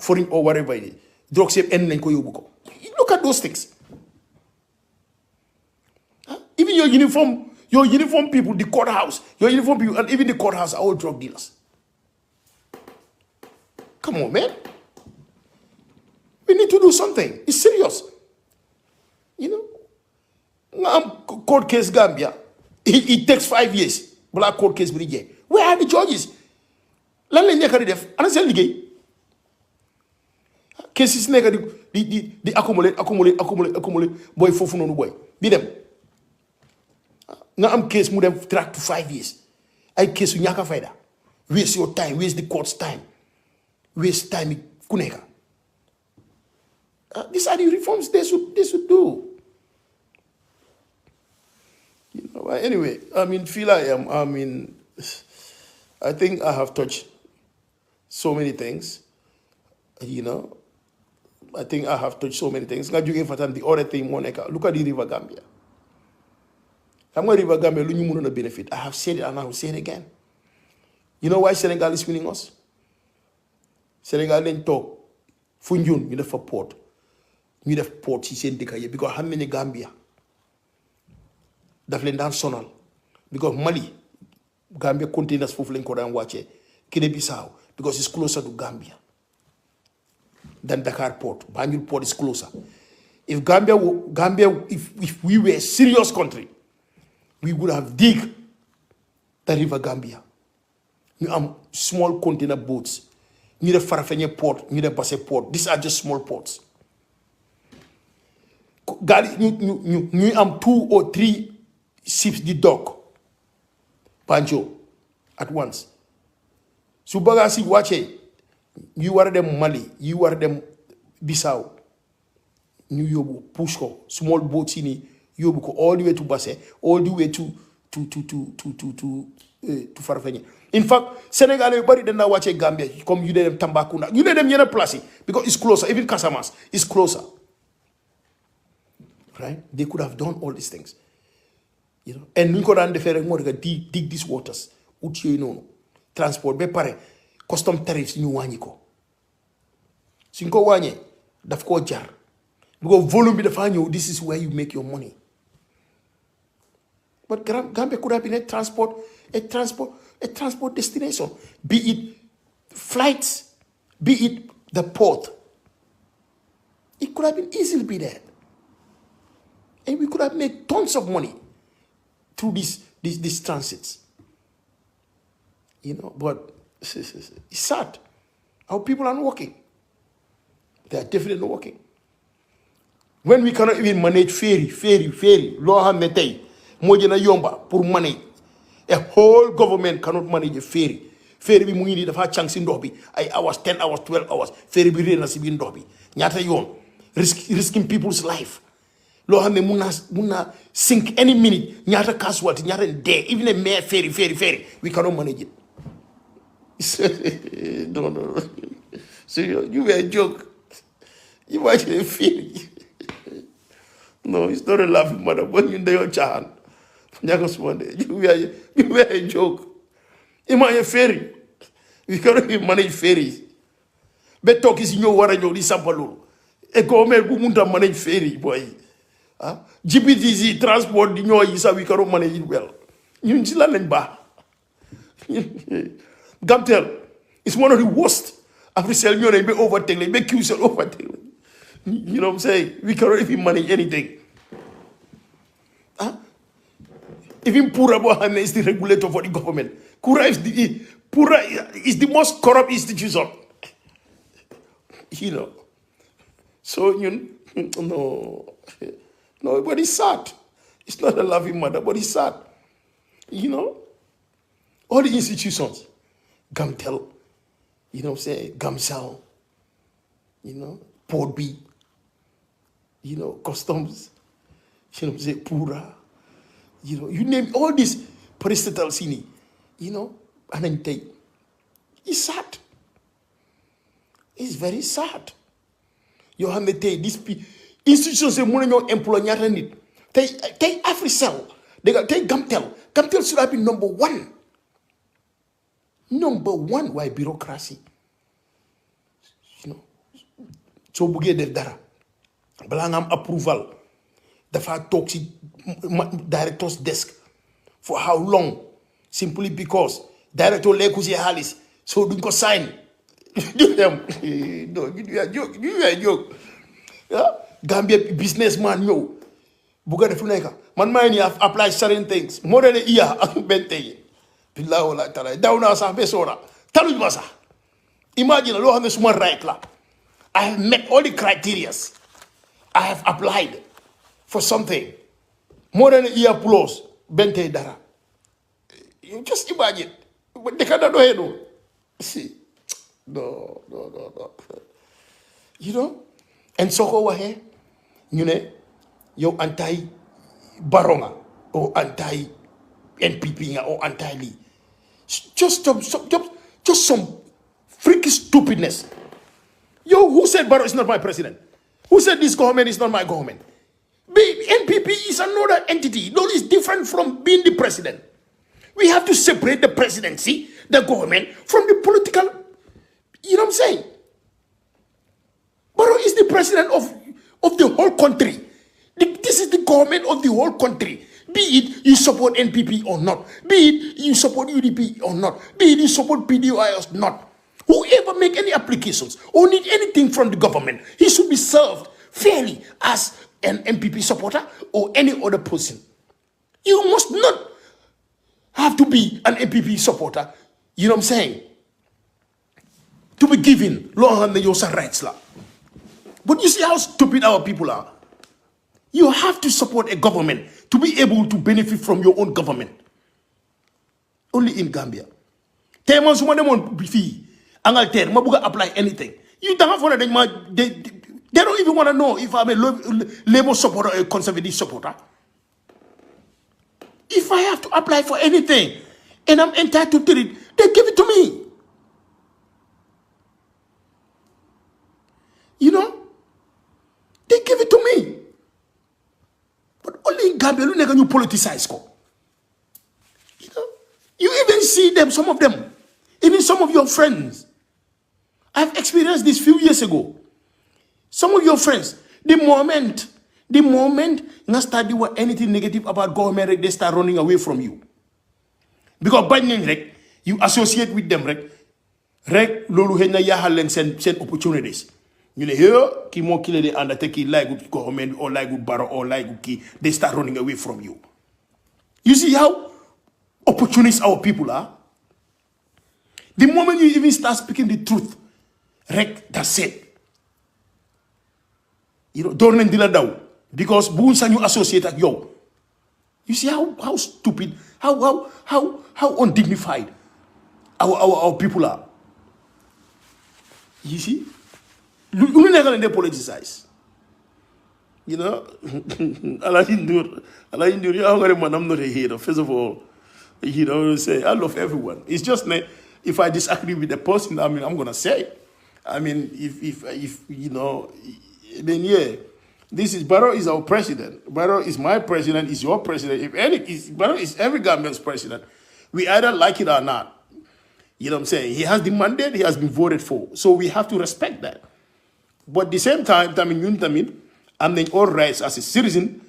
foreign or whatever it is. Drugs look at those things. Even your uniform people, the courthouse, your uniform people, and even the courthouse are all drug dealers. Come on, man. We need to do something. It's serious. Court case Gambia. It takes 5 years. Black court case Bridge. Where are the judges? Cases the accumulate. Boy, fofuno boy. Be them. Now I'm case mu dem track to 5 years. I case you nyaka faida. Waste your time, waste the court's time. Waste time kuneka. These are the reforms they should do. Anyway, feel I am. I think I have touched so many things. I think I have touched so many things. Now, the other thing, Monica, look at the River Gambia. I'm going to River Gambia, you the benefit. I have said it and I will say it again. You know why Senegal is winning us? Senegal didn't talk. Funjun, you have a port. You have port, he said, because how many Gambia? Daf leen daan sonal because Mali Gambia containers foofu lañ ko daan wàcce Guinea-Bissau because it's closer to Gambia than Dakar port. Banjul port is closer. If if we were a serious country, we would have dig the River Gambia. You have small container boats. You have Farafenni port, you have Basse port. These are just small ports. You have 2 or 3 ships the dock Banjo at once. So bagasi wache you are them Mali, you are them Bissau. New yobu pushko small boats in yobu all the way to Basse, all the way to Farafenni. In fact, Senegal everybody then now watch Gambia come you them Tambakuna. You let them yena place because it's closer, even Casamas is closer. Right? They could have done all these things. And we could dig these waters. Transport, be pare, custom tariffs ñu wañi ko. Suñ ko wañé daf ko jar. Because volume bi dafa ñew, this is where you make your money. But Gambia could have been a transport destination. Be it flights, be it the port. It could have been easily be there. And we could have made tons of money through these transits. But it's sad. Our people are not working. They are definitely not working. When we cannot even manage ferry, law hametei, mojena yomba, pour manage. A whole government cannot manage a ferry. Ferry bi mungi dafa chance in dobi. 8 hours, 10 hours, 12 hours. Ferry bi rena si bin dobi. Nyata yon. Risking people's life. Lo hame muna sink any minute. Nyata casualty, nyata day. Even a mere ferry. We cannot manage it. No. So you were a joke. You watch a ferry. No, it's not a laughing matter. When you your child, you were a joke. Am I a ferry? We cannot even manage ferries. But talk is in your water, you disapolo. A government who won't manage ferry, boy. GPTC transport, you know, we cannot manage it well. You learn ba. Gamtel is one of the worst. After selling you, they be overtaken, they make you sell overtaken. You know what I'm saying? We cannot even manage anything. Even Pura Bohame is the regulator for the government. Pura is the most corrupt institution. you know. So, no, no, but it's sad. It's not a loving mother, but it's sad. You know, all the institutions, Gamtel, say Gamsal, Port B, Customs, say Pura, you name all these parastatal sini, and then take. It's sad. It's very sad. You have to take these institutions say money no employ nyata nit. Take Africell. They got take Gamtel. Gamtel should have been number one. Number one, why bureaucracy? So buge def dara. Balangam approval. The fact talks director's desk. For how long? Simply because director lekusi halis. So don't go sign. No, you are a joke. Yeah? Gambia businessman, yo. Buga de Funeka. Man, mind you have applied certain things. More than a year, I'm bente. Down as a besora. Tell you, Massa. Imagine a lot of this one right. I have met all the criteria. I have applied for something. More than a year plus, bente dara. You just imagine. But they cannot do it. See. No. And so over here, you're anti-Baronga or anti-NPP or anti-Lee. Just some freaky stupidness. Who said Barrow is not my president? Who said this government is not my government? NPP is another entity. No, it's different from being the president. We have to separate the presidency, the government, from the political. You know what I'm saying? Barrow is the president of the whole country. This is the government of the whole country. Be it you support NPP or not. Be it you support UDP or not. Be it you support PDI or not. Whoever make any applications or need anything from the government, he should be served fairly as an NPP supporter or any other person. You must not have to be an NPP supporter. You know what I'm saying? To be given law and the rights. But you see how stupid our people are. You have to support a government to be able to benefit from your own government. Only in Gambia. They don't apply anything. You don't have they don't even want to know if I'm a Labour supporter or a Conservative supporter. If I have to apply for anything and I'm entitled to it, they give it to me. They give it to me. But only in Gambia, you politicize. You even see them, some of them, even some of your friends. I've experienced this few years ago. Some of your friends, the moment you start doing anything negative about government, they start running away from you. Because by name, you associate with them, lolu hena yahal send opportunities. You know, here, ki mo kile de undertake like with government or like with Barrow or like with ki, they start running away from you. You see how opportunist our people are? The moment you even start speaking the truth, that's it. Don't dila daw. Because bunsan you associate at yo. You see how stupid, how undignified our people are. You see? They politicize. Alain I'm not a hater. First of all, say I love everyone. It's just if I disagree with the person, I'm gonna say. If then yeah, Barrow is our president. Barrow is my president. Is your president. Barrow is every Gambian's president. We either like it or not. You know what I'm saying? He has the mandate. He has been voted for. So we have to respect that. But at the same time, I'm all rights as a citizen.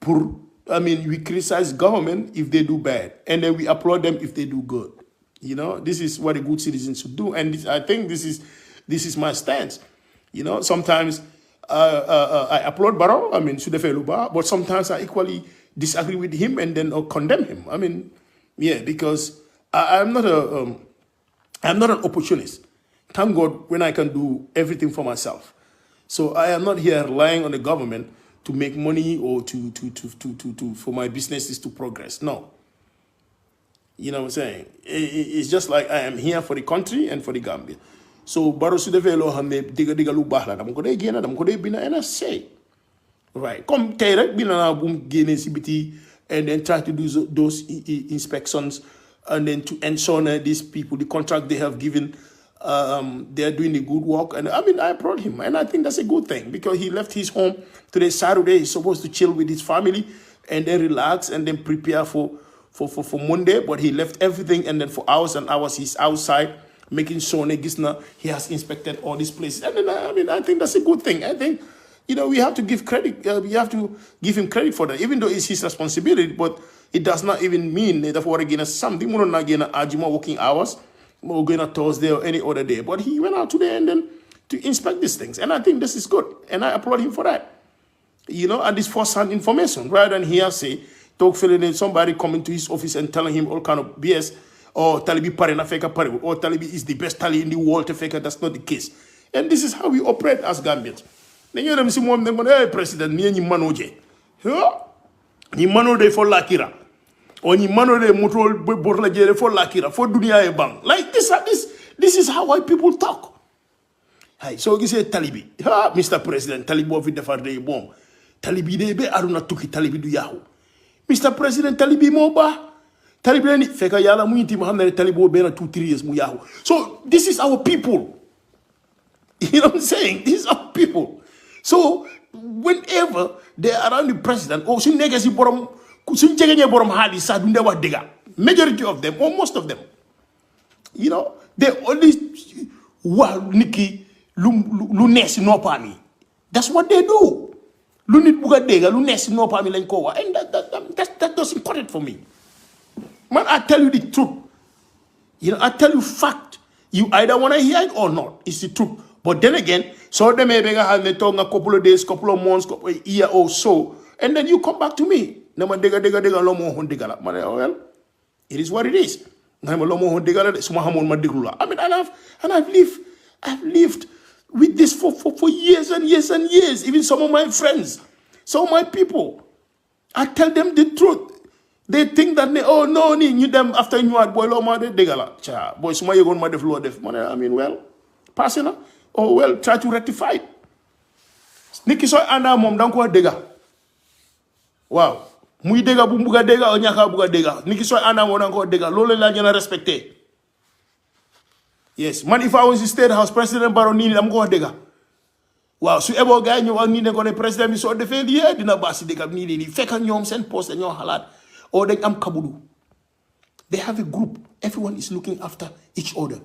We criticize government if they do bad, and then we applaud them if they do good. This is what a good citizen should do, and I think this is my stance. Sometimes I applaud Barrow. But sometimes I equally disagree with him and then condemn him. Because I'm not an opportunist. thank God when I can do everything for myself. So I am not here relying on the government to make money or to for my businesses to progress. No. You know what I'm saying? It's just like I am here for the country and for the Gambia. So baro su defé lo xamné diga lu bax la dam ko day génna dam ko day bina and I say right comme tay rek bina na bu génné ci biti and then try to do those inspections and then to ensure that these people the contract they have given they are doing the good work. And I mean I applaud him and I think that's a good thing because he left his home today Saturday. He's supposed to chill with his family and then relax and then prepare for Monday, but he left everything and then for hours and hours he's outside making sure he has inspected all these places. And then, I mean, I think that's a good thing. I think, we have to give credit. We have to give him credit for that, even though it's his responsibility. But it does not even mean that for again something we're not going to Ajima working hours, we're going to Thursday or any other day. But he went out today and then to inspect these things, and I think this is good, and I applaud him for that. And this first-hand information rather than hearsay. Talk feeling somebody coming to his office and telling him all kind of BS. Or Talibi pare na feka pare. Or Talibi is the best tali in the world to feka. That's not the case. And this is how we operate as Gambians. Then you them see mom them hey president ni manoje. Ni mano de for lakira. Or ni mano de mutro borla jere for lakira for dunia e bang. Like this is how white people talk. Hey, so you say Talibi. Mr. President, Talibi of the farde bomb. Talibi de be aruna tuki Talibi du yahu. Mr. President, Talibi moba. Talibi ni feka yala muinti Muhammad Talibo bena 2-3 years muyahu. So this is our people. You know what I'm saying? This is our people. So whenever they are around the president, or sun negasi borom sun jegenya borom hali sa dunde wa dega. Majority of them, or most of them, they always niki lu nesi no pami. That's what they do. Lu nit buga dega lu nesi no pami lañ ko wa. And that doesn't cut it for me. Man, I tell you the truth. I tell you fact. You either want to hear it or not. It's the truth. But then again, so they may have a couple of days, couple of months, couple of year or so, and then you come back to me. Well, it is what it is. I mean, I've lived with this for years and years and years. Even some of my friends, some of my people, I tell them the truth. They think that you them after you had boy ma de degala. Cha boy suma yegon ma def lo def. I mean well, passing or well try to rectify it. Niki so anda mom dang ko dega. Wow. Muy dega bu mbuga dega o ñaka buga dega. Niki so anda mom dang ko dega. Lolé la ñana respecté. Yes, man if I was the state house president Baroni dam ko dega. Wow, su ebo gaay ñu wax ni ne ko ne president bi so defé li dina basi dega ni ni fekk ñom sen poste ñoo xalaat. Or they am kabudu. They have a group. Everyone is looking after each other.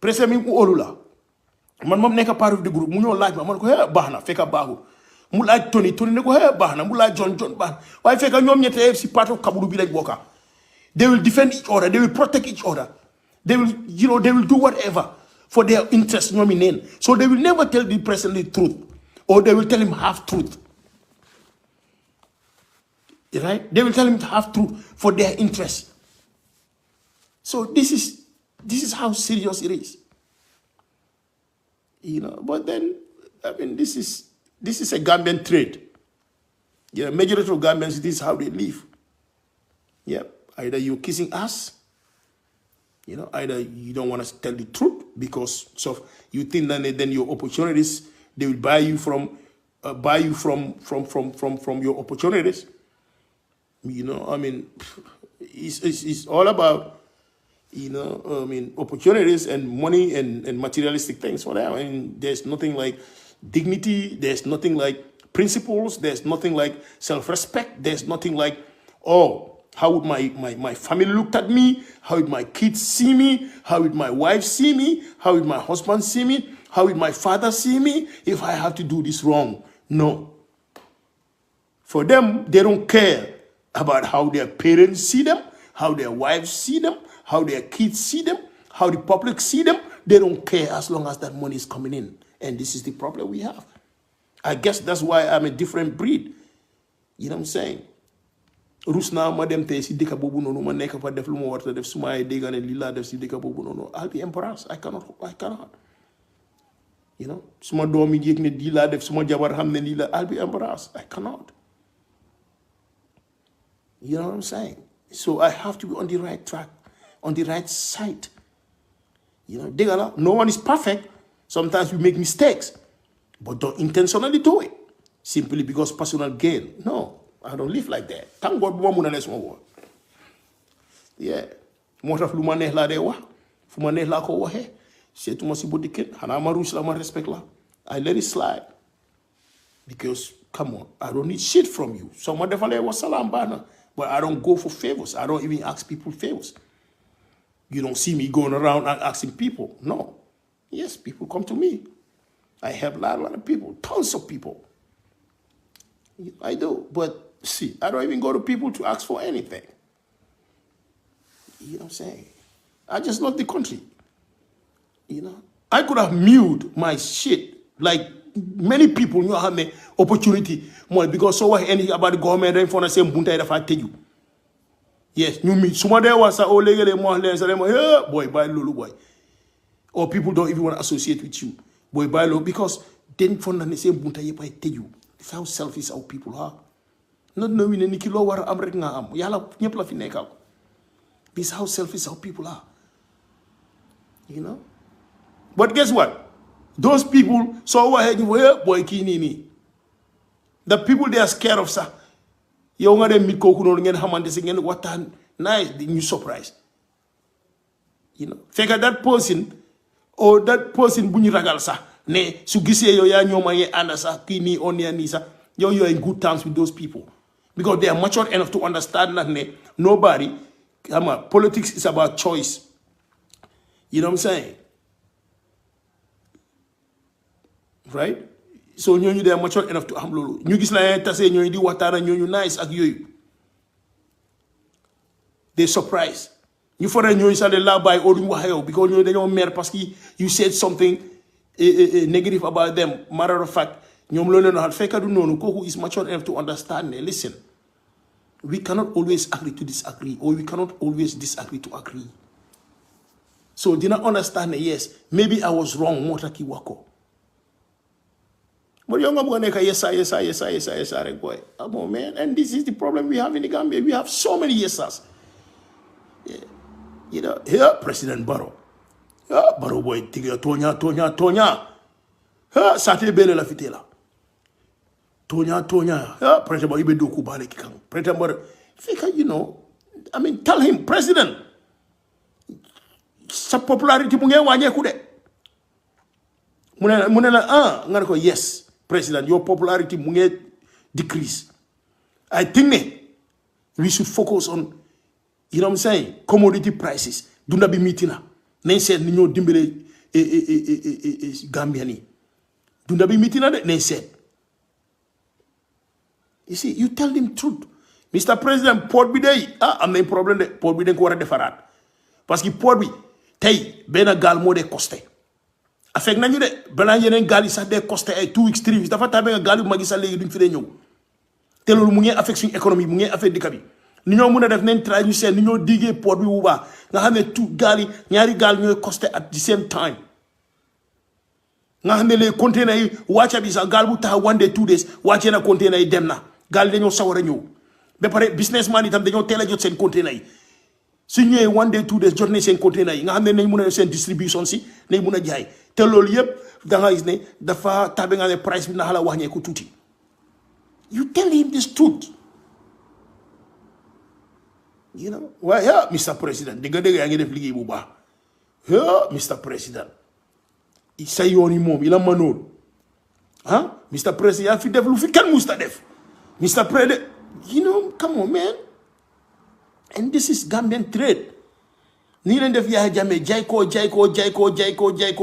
President Olula. Man mom neka part of the group. Mu ñoo laaj ma man ko baxna fekka baaxu. Mu laaj Tony ne ko baxna mu laaj John baxna. Waaye fekka ñoom ñette ci part of kabudu bi lañ bokka. They will defend each other. They will protect each other. They will they will do whatever for their interest ñoom neen. So they will never tell the president the truth. Or they will tell him half truth. Right? They will tell him to have truth for their interest. So this is how serious it is. But then I mean this is a Gambian trait. Majority of Gambians, this is how they live. Either you're kissing ass, either you don't want to tell the truth because you think that then your opportunities, they will buy you from your opportunities. I mean, it's all about, opportunities and money and materialistic things. Whatever. I mean, there's nothing like dignity. There's nothing like principles. There's nothing like self-respect. There's nothing like, how would my family look at me? How would my kids see me? How would my wife see me? How would my husband see me? How would my father see me if I have to do this wrong? No. For them, they don't care about how their parents see them, how their wives see them, how their kids see them, how the public see them. They don't care as long as that money is coming in. And this is the problem we have. I guess that's why I'm a different breed. You know what I'm saying? rus naa ma dem tey si dëkk boobu noonu ma nekk fa def lu ma war a def su ma ay dégg ne lii laa def si dëkk boobu noonu I'll be embarrassed I cannot you know suma doom yi yëg ne lii laa def suma jabar xam ne lii la I'll be embarrassed I cannot you know what I'm saying so I have to be on the right track on the right side you know dégg la no one is perfect sometimes we make mistakes but don't intentionally do it simply because personal gain no I don't live like that. Thank God bu ma mun a ne suma woon. Yeah. moo tax lu ma neex laa dee wax fu ma neex laa ko waxee seetuma si body kenn xanaa ma ruus la ma respect la I let it slide because come on I don't need shit from you so ma defalee wa salaam baax na but I don't go for favors I don't even ask people favors you don't see me going around and asking people no yes people come to me I help a lot of people tons of people I do but see, I don't even go to people to ask for anything. You know what I'm saying? I just love the country. You know? I could have mute my shit. Like many people, you have an opportunity more because so what anything about the government then for the same bunta if I tell you. Yes, you meet someone there was a old lady more boy buy lulu boy. Or people don't even want to associate with you. Boy buy lulu because then for the same bunta if I tell you. That's how selfish our people are. Not knowing any kilo war am rek nga am yalla ñepp la fi nekkal this is how selfish our people are you know but guess what those people so waxe ñu boy ki ni the people they are scared of sa yow nga dem mit koku non ngeen xamante ci ngeen waxtaan nice ñu surprise you know fekk that person bu ñu ragal sa ne su gisee yow ya ñoma ye anda sa ki ni on ya ni sa yow you are in good terms with those people because they are mature enough to understand that nobody, politics is about choice. You know what I'm saying? Right? So they are mature enough to hamlulu. You gis na tase di watara nice ak yoyu. They surprised. You for a sa de la by or because they don't matter parce you said something negative about them. Matter of fact, who is mature enough to understand. Listen, we cannot always agree to disagree, or we cannot always disagree to agree. So, did not understand? Yes, maybe I was wrong. Motaki wako. But you're going to yes, boy. Oh man, and this is the problem we have in the Gambia. We have so many yesas. Yeah. You know, here, President Barrow. Barrow boy, Tonya. Sate bele la fitela. Tonya. President Barrow, ibe doku bale kikang. President Barrow, you know, I mean, tell him, President, sa popularity munge wanye kude. Munena ngana yes, President, your popularity munge decrease. I think we should focus on, you know what I'm saying, commodity prices. Dunda bi mitina. Nen said ninyo dimbele Gambia ni. Dunda bi mitina de nen said. You see, you tell them truth. Mr. President, port bi day, am na problem de port bi den ko wara defarat. Parce que port bi tay bena gal mo de costé. Afek nañu de bala yeneen gal yi sax de costé ay 2 weeks 3 weeks dafa tabe nga gal yu magi sa légui duñ fi de ñew. Té lolu mu ngi affect suñu économie mu ngi affect dikabi. Ni ñoo mëna def nañ try ñu seen ni ñoo digé port bi bu ba nga xamné tout gal yi ñaari gal ñoy costé at the same time. Nga xamné les containers yi wacca bi sa gal bu tax 1 day 2 days wacce na container yi dem na. Gal dañoo sawara ñew. Ba paré businessman itam dañoo téla jot seen container yi. Su ñëwé 1 day 2 days jot nañ seen container yi nga xamné nañ mëna seen distribution si nañ mëna jaay. Té loolu yépp da nga gis né dafa tabé nga né price bi na xala wax ñé ko tuti. You tell him this truth. You know, well, yeah, Mr. President, diga yaa ngi def liggéey bu baax. Yeah, Mr. President. Isa yoni mom ila manol. Huh? Mr. President, fi def lu fi kenn musta def. Mr. President, you know, come on, man. And this is Gambian trade. Ni len def Yaya Jammeh jay ko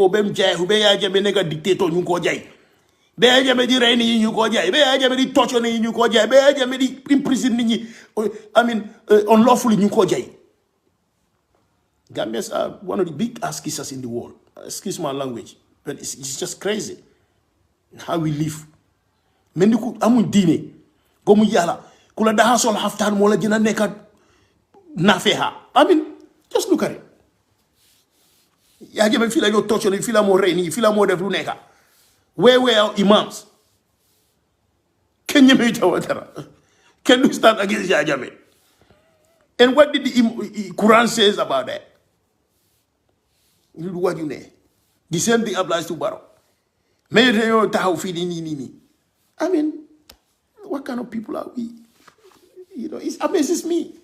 bem jay hu be Yaya Jammeh nega dictator ñu ko jay. Be Yaya Jammeh di rey ni ñu ko jay. Be Yaya Jammeh di torture ni ñu ko jay. Be Yaya Jammeh di imprison nit ñi unlawfully ñu ko jay. Gambians are one of the big ass kissers in the world. Excuse my language, but it's just crazy how we live. Men ku amuñ diine gomu yàlla kula daha sol haftaan moo la gën a nekk nafeha. I mean, just look at it. yaa jame fii la ñoo torture fii la moo rey nii fii la moo def lu nekka where were imams kenn ñeme tawa dara kenn du stand against yaa jame. And what did the Quran says about that? You do what you know. The same thing applies to Barrow. I mean, what kind of people are we? You know, it amazes me.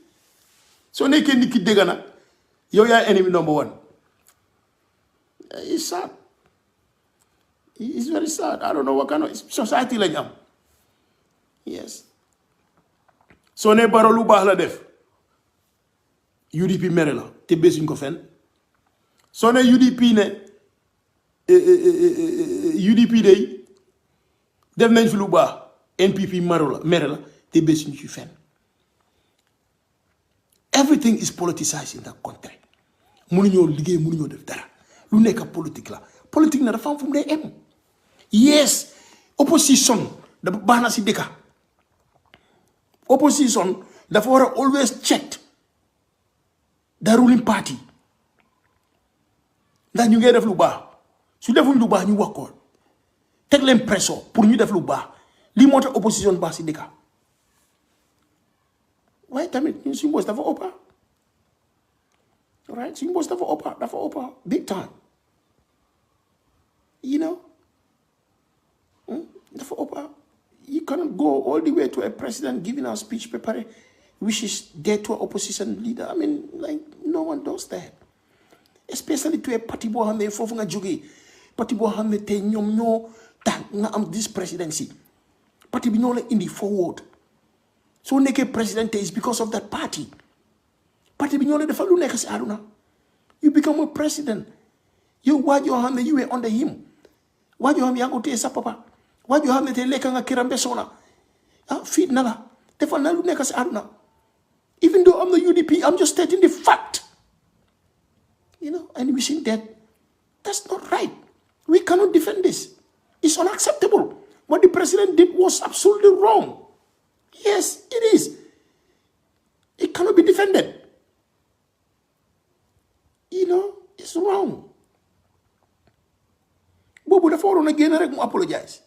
So they can keep degana. You're your enemy number one. It's sad. It's very sad. I don't know what kind of society like them. Yes. So ne Barrow lu baax la def. UDP mere la te besuñ ko fen soo ne UDP ne UDP day def nañ fi lu baax NPP mere la te besuñ ci fen. Everything is politicized in that country. Mënuñoo liggéey mënuñoo def dara lu nekk politique la politique na dafa am fu mu dee em. Yes, opposition dafa baax na si dëkka. Opposition dafa war a always check the ruling party ndax ñu ngi def lu baax su defuñ lu baax ñu wax ko teg leen pression pour ñu def lu baax lii moo tax opposition baax si dëkka waaye tamit ñun suñu boss dafa ëppa right suñu boss dafa ëppa big time you know dafa ëppa. You cannot go all the way to a president giving a speech paper which is there to an opposition leader. I mean, like, no one does that. Especially to a party bo hamne fofu nga joge. Party bo hamne te ñom ñoo tax nga am this presidency. Party bi ñoo la indi forward. So nekké president is because of that party. Party bi ñoo la defal lu nekk ci aduna. You become a president. You waaj yoo xam ne you were under him. Waaj yoo xam yaa ngi ko téye sa papa. Waaj yoo xam ne te lekk nga kiram besona. Feed na la. Defal na lu nekk ci aduna. Even though I'm the UDP, I'm just stating the fact. You know, and we think that that's not right. We cannot defend this. It's unacceptable. What the president did was absolutely wrong. Yes, it is. It cannot be defended. You know, it's wrong. Bobo the foreign again mu apologize.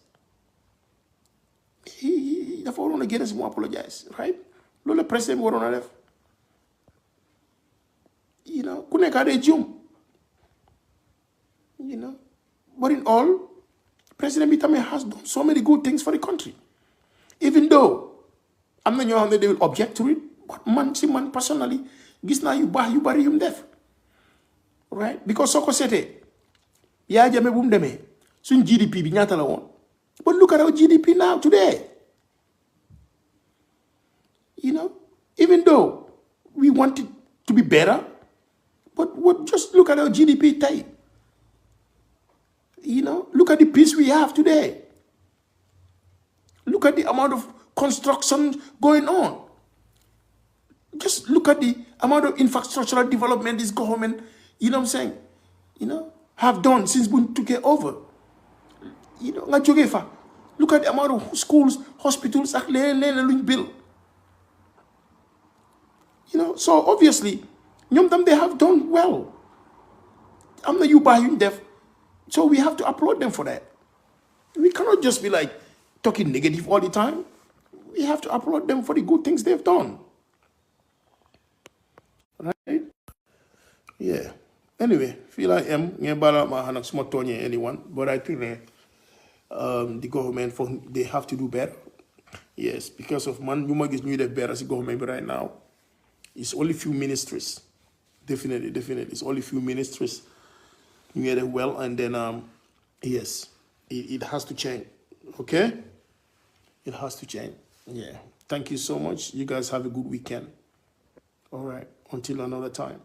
The foreign again mu apologize, right? Lola president warona def. You know, ku nekk ade jum. You know, but in all, President Bitame has done so many good things for the country. Even though I'm not sure they will object to it, but man personally, gis na you bari yum def. Right? Because soko sete, ya jame bum deme, sun GDP bi ñata la won. But look at our GDP now today. You know, even though we want it to be better, but just look at our GDP type. You know, look at the peace we have today. Look at the amount of construction going on. Just look at the amount of infrastructural development this government, you know what I'm saying, you know, have done since we took it over. You know, look at the amount of schools, hospitals, built. You know, so obviously, they have done well. I'm not you buying deaf. So we have to applaud them for that. We cannot just be like talking negative all the time. We have to applaud them for the good things they've done. Right? Yeah. Anyway, feel like anyone, but I think the government they have to do better. Yes, because of you might get new better as a government right now. It's only few ministries. Definitely. It's only few ministries. You get it well, and then yes, it has to change. Okay? It has to change. Yeah. Thank you so much. You guys have a good weekend. All right. Until another time.